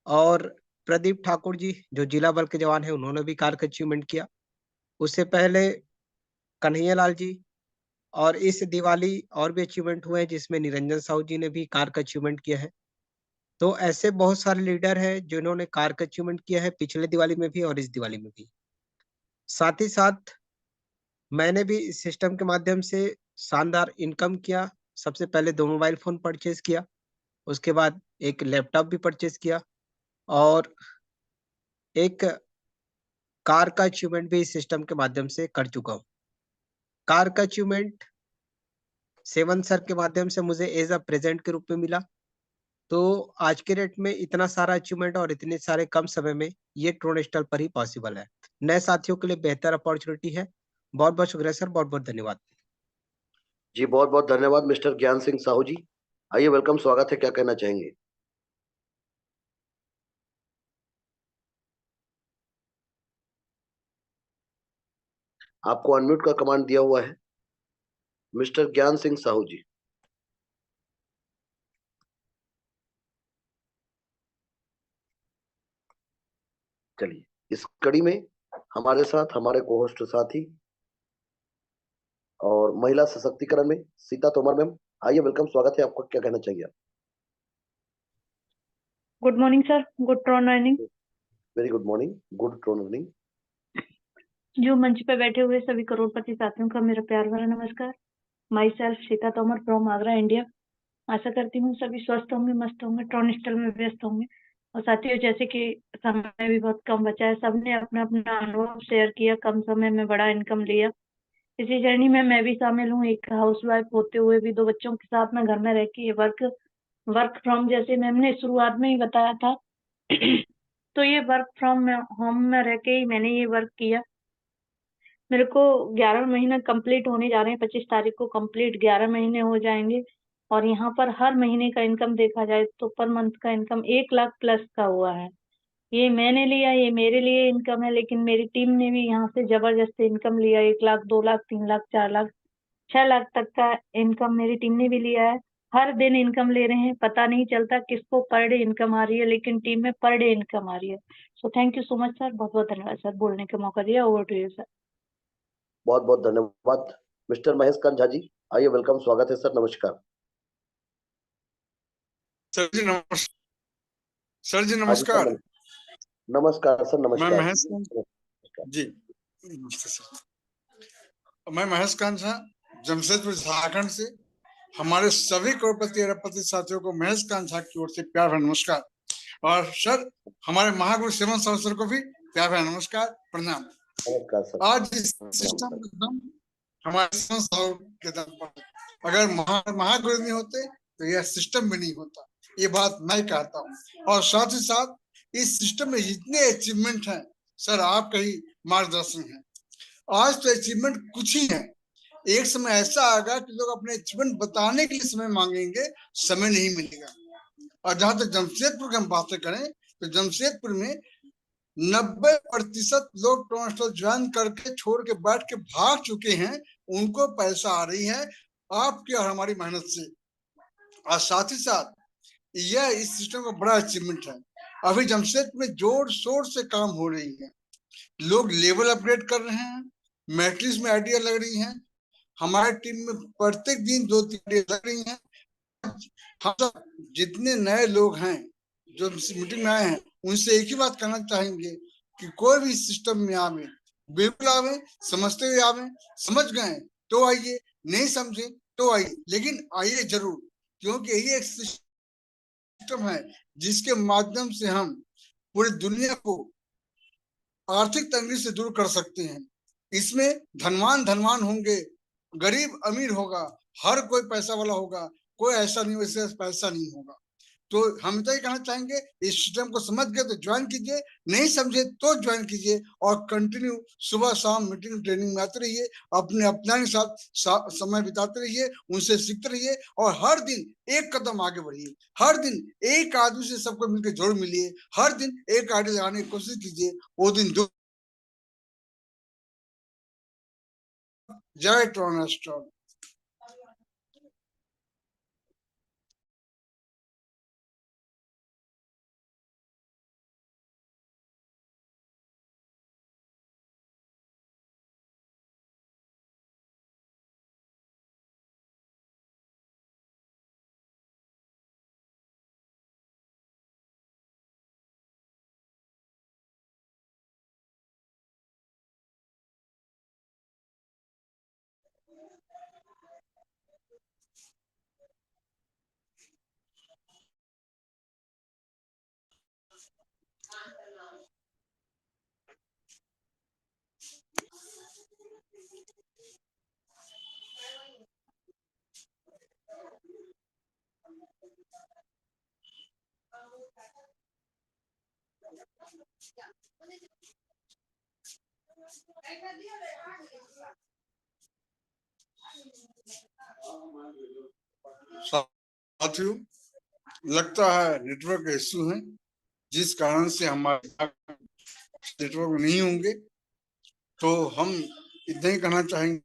और प्रदीप ठाकुर जी जो जिला बल के जवान है, उन्होंने भी कार्क अचीवमेंट किया। उससे पहले कन्हैया लाल जी, और इस दिवाली और भी अचीवमेंट हुए हैं जिसमें निरंजन साहू जी ने भी कार्क अचीवमेंट किया है। तो ऐसे बहुत सारे लीडर हैं जिन्होंने कार्क अचीवमेंट किया है, पिछले दिवाली में भी और इस दिवाली में भी। साथ ही साथ मैंने भी इस सिस्टम के माध्यम से शानदार इनकम किया। सबसे पहले 2 मोबाइल फोन परचेज किया, उसके बाद एक लैपटॉप भी परचेज किया, और एक कार का अचीवमेंट भी इस सिस्टम के माध्यम से कर चुका हूँ। कार का अचीवमेंट 7 सर के माध्यम से मुझे एज अ प्रेजेंट के रूप में मिला। तो आज के डेट में इतना सारा अचीवमेंट और इतने सारे कम समय में ये ट्रोन स्टार पर ही पॉसिबल है। नए साथियों के लिए बेहतर अपॉर्चुनिटी है। बहुत बहुत शुक्रिया सर, बहुत बहुत धन्यवाद। जी बहुत बहुत धन्यवाद मिस्टर ज्ञान सिंह साहू जी। आइए, वेलकम, स्वागत है, क्या कहना चाहेंगे? आपको अनम्यूट का कमांड दिया हुआ है, मिस्टर ज्ञान सिंह साहू जी। चलिए, इस कड़ी में हमारे साथ हमारे को-होस्ट साथी और महिला सशक्तिकरण में सीता तोमर मैम। आइए, वेलकम, स्वागत है आपका, क्या कहना चाहिए आप? Good morning sir, good Tron earning. Very good morning, good Tron earning. जो मंच पे बैठे हुए सभी करोड़पति साथियों का मेरा प्यार भरा नमस्कार। Myself Sita Tomar from Agra, India. आशा करती हूँ सभी स्वस्थ होंगे, मस्त होंगे, ट्रोन स्टाइल में व्यस्त होंगे। और साथियों, जैसे कि समय भी बहुत कम बचा है, सबने अपना अपना अनुभव शेयर किया, कम समय में बड़ा इनकम लिया। इसी जर्नी में मैं भी शामिल हूँ, एक हाउसवाइफ होते हुए भी 2 बच्चों के साथ में घर में रह के वर्क फ्रॉम, जैसे मैम ने शुरुआत में ही बताया था तो ये वर्क फ्रॉम होम में रह के ही मैंने ये वर्क किया। मेरे को 11 महीने कंप्लीट होने जा रहे हैं, 25 तारीख को कंप्लीट 11 महीने हो जाएंगे। और यहाँ पर हर महीने का इनकम देखा जाए तो पर मंथ का इनकम 1 लाख प्लस का हुआ है। ये मैंने लिया, ये मेरे लिए इनकम है, लेकिन मेरी टीम ने भी यहाँ से जबरदस्त इनकम लिया। 1 लाख, 2 लाख, 3 लाख, 4 लाख, 6 लाख तक का इनकम मेरी टीम ने भी लिया है। हर दिन इनकम ले रहे हैं, पता नहीं चलता किसको पर डे इनकम आ रही है, लेकिन टीम में पर डे इनकम आ रही है। So thank you so much sir, बहुत बहुत धन्यवाद सर, बोलने का मौका दिया। Over to you sir. बहुत बहुत धन्यवाद मिस्टर महेश कांत झा जी। आइए, वेलकम, स्वागत है सर, नमस्कार। सर जी नमस्कार। सर जी हाँ जी, नमस्कार। सर, नमस्कार सर, मैं नमस्कार। महेश जी नमस्ते सर। मैं महेश कांत झा, जमशेदपुर झारखंड से। हमारे सभी करोड़पति अरबपति साथियों को महेश कांत झा की ओर से प्यार भरा नमस्कार। और सर, हमारे महागुरु सेवन साहु सर को भी प्यार भरा नमस्कार, प्रणाम। नमस्कार सर। आज इस सिस्टम का दम हमारे सेवन साहु के दम पर। अगर महागुरु नहीं होते तो यह सिस्टम भी नहीं होता, ये बात मैं कहता हूँ। और साथ ही साथ इस सिस्टम में जितने अचीवमेंट हैं सर, आपका ही मार्गदर्शन है। आज तो अचीवमेंट कुछ ही है, एक समय ऐसा आएगा कि लोग अपने अचीवमेंट बताने के लिए समय मांगेंगे, समय नहीं मिलेगा। और जहां तक जमशेदपुर की हम बातें करें तो जमशेदपुर में 90% लोग ट्रांसफर ज्वाइन करके छोड़ के बैठ के भाग चुके हैं, उनको पैसा आ रही है आपकी और हमारी मेहनत से। और साथ ही साथ यह इस सिस्टम का बड़ा अचीवमेंट है। अभी जमशेदपुर में जोर शोर से काम हो रही है, लोग लेवल अपग्रेड कर रहे हैं, मैट्रिक्स में आइडिया लग रही हैं। हमारे टीम में प्रत्येक दिन 2-3 आइडिया लग रही हैं। हम सब जितने नए लोग हैं जो मीटिंग में आए हैं, उनसे एक ही बात कहना चाहेंगे कि कोई भी सिस्टम में आवे, बिल्कुल आवे, समझते हुए आवे। समझ गए तो आइए, नहीं समझे तो आइए, लेकिन आइए जरूर, क्योंकि यही एक सिस्टम है जिसके माध्यम से हम पूरी दुनिया को आर्थिक तंगी से दूर कर सकते हैं। इसमें धनवान होंगे, गरीब अमीर होगा, हर कोई पैसा वाला होगा, कोई ऐसा नहीं वैसे पैसा नहीं होगा। तो हम तो ये कहना चाहेंगे, इस सिस्टम को समझ गए तो ज्वाइन कीजिए, नहीं समझे तो ज्वाइन कीजिए, और कंटिन्यू सुबह शाम मीटिंग ट्रेनिंग में आते रहिए, अपने के साथ समय बिताते रहिए, उनसे सीखते रहिए, और हर दिन एक कदम आगे बढ़िए। हर दिन एक आदमी से सबको मिलकर जरूर मिलिए, हर दिन एक आइडिया लगाने की कोशिश कीजिए, वो दिन जो। जय ट्रोन स्टार। साथियों, लगता है नेटवर्क इश्यू है, जिस कारण से हमारे नेटवर्क नहीं होंगे, तो हम इतना ही कहना चाहेंगे।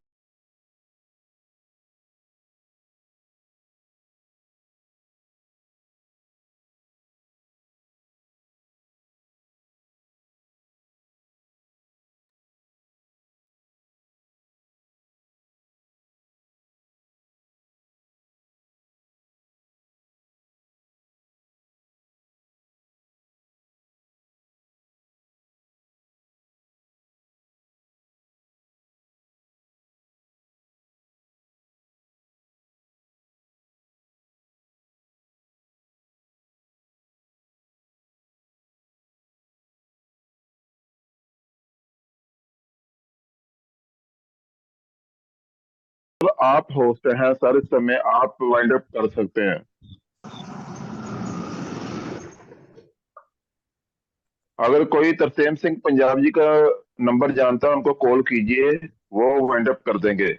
आप होस्ट हैं सर, इस समय आप वाइंड अप कर सकते हैं। अगर कोई तरसेम सिंह पंजाब जी का नंबर जानता है उनको कॉल कीजिए, वो वाइंड अप कर देंगे,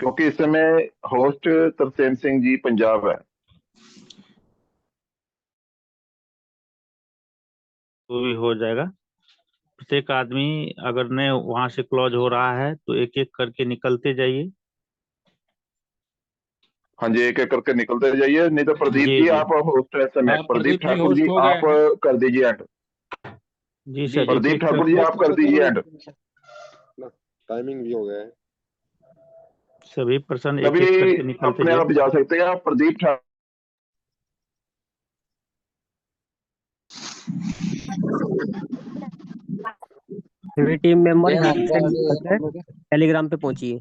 क्योंकि इस समय होस्ट तरसेम सिंह जी पंजाब है। तो भी हो जाएगा। प्रत्येक आदमी अगर ने वहां से क्लोज हो रहा है तो एक एक करके निकलते जाइए। हाँ जी, एक एक करके निकलते जाइए, नहीं तो प्रदीप जी जी जी आप होस्ट है इस समय। हाँ, प्रदीप प्रदीप जी ठाकुर जी होस्ट हो गए आप हैं। कर दीजिए एंड। जी सर, एक प्रदीप एक ठाकुर जी करके आप कर दीजिए एंड। टाइमिंग भी हो गया है। सभी पर्सन एक सभी एक करके निकलते अपने आप जाइए। जा सकते हैं। आप प्रदीप ठाकुर सभी टीम मेंबर टेलीग्राम पे पहुंचिए।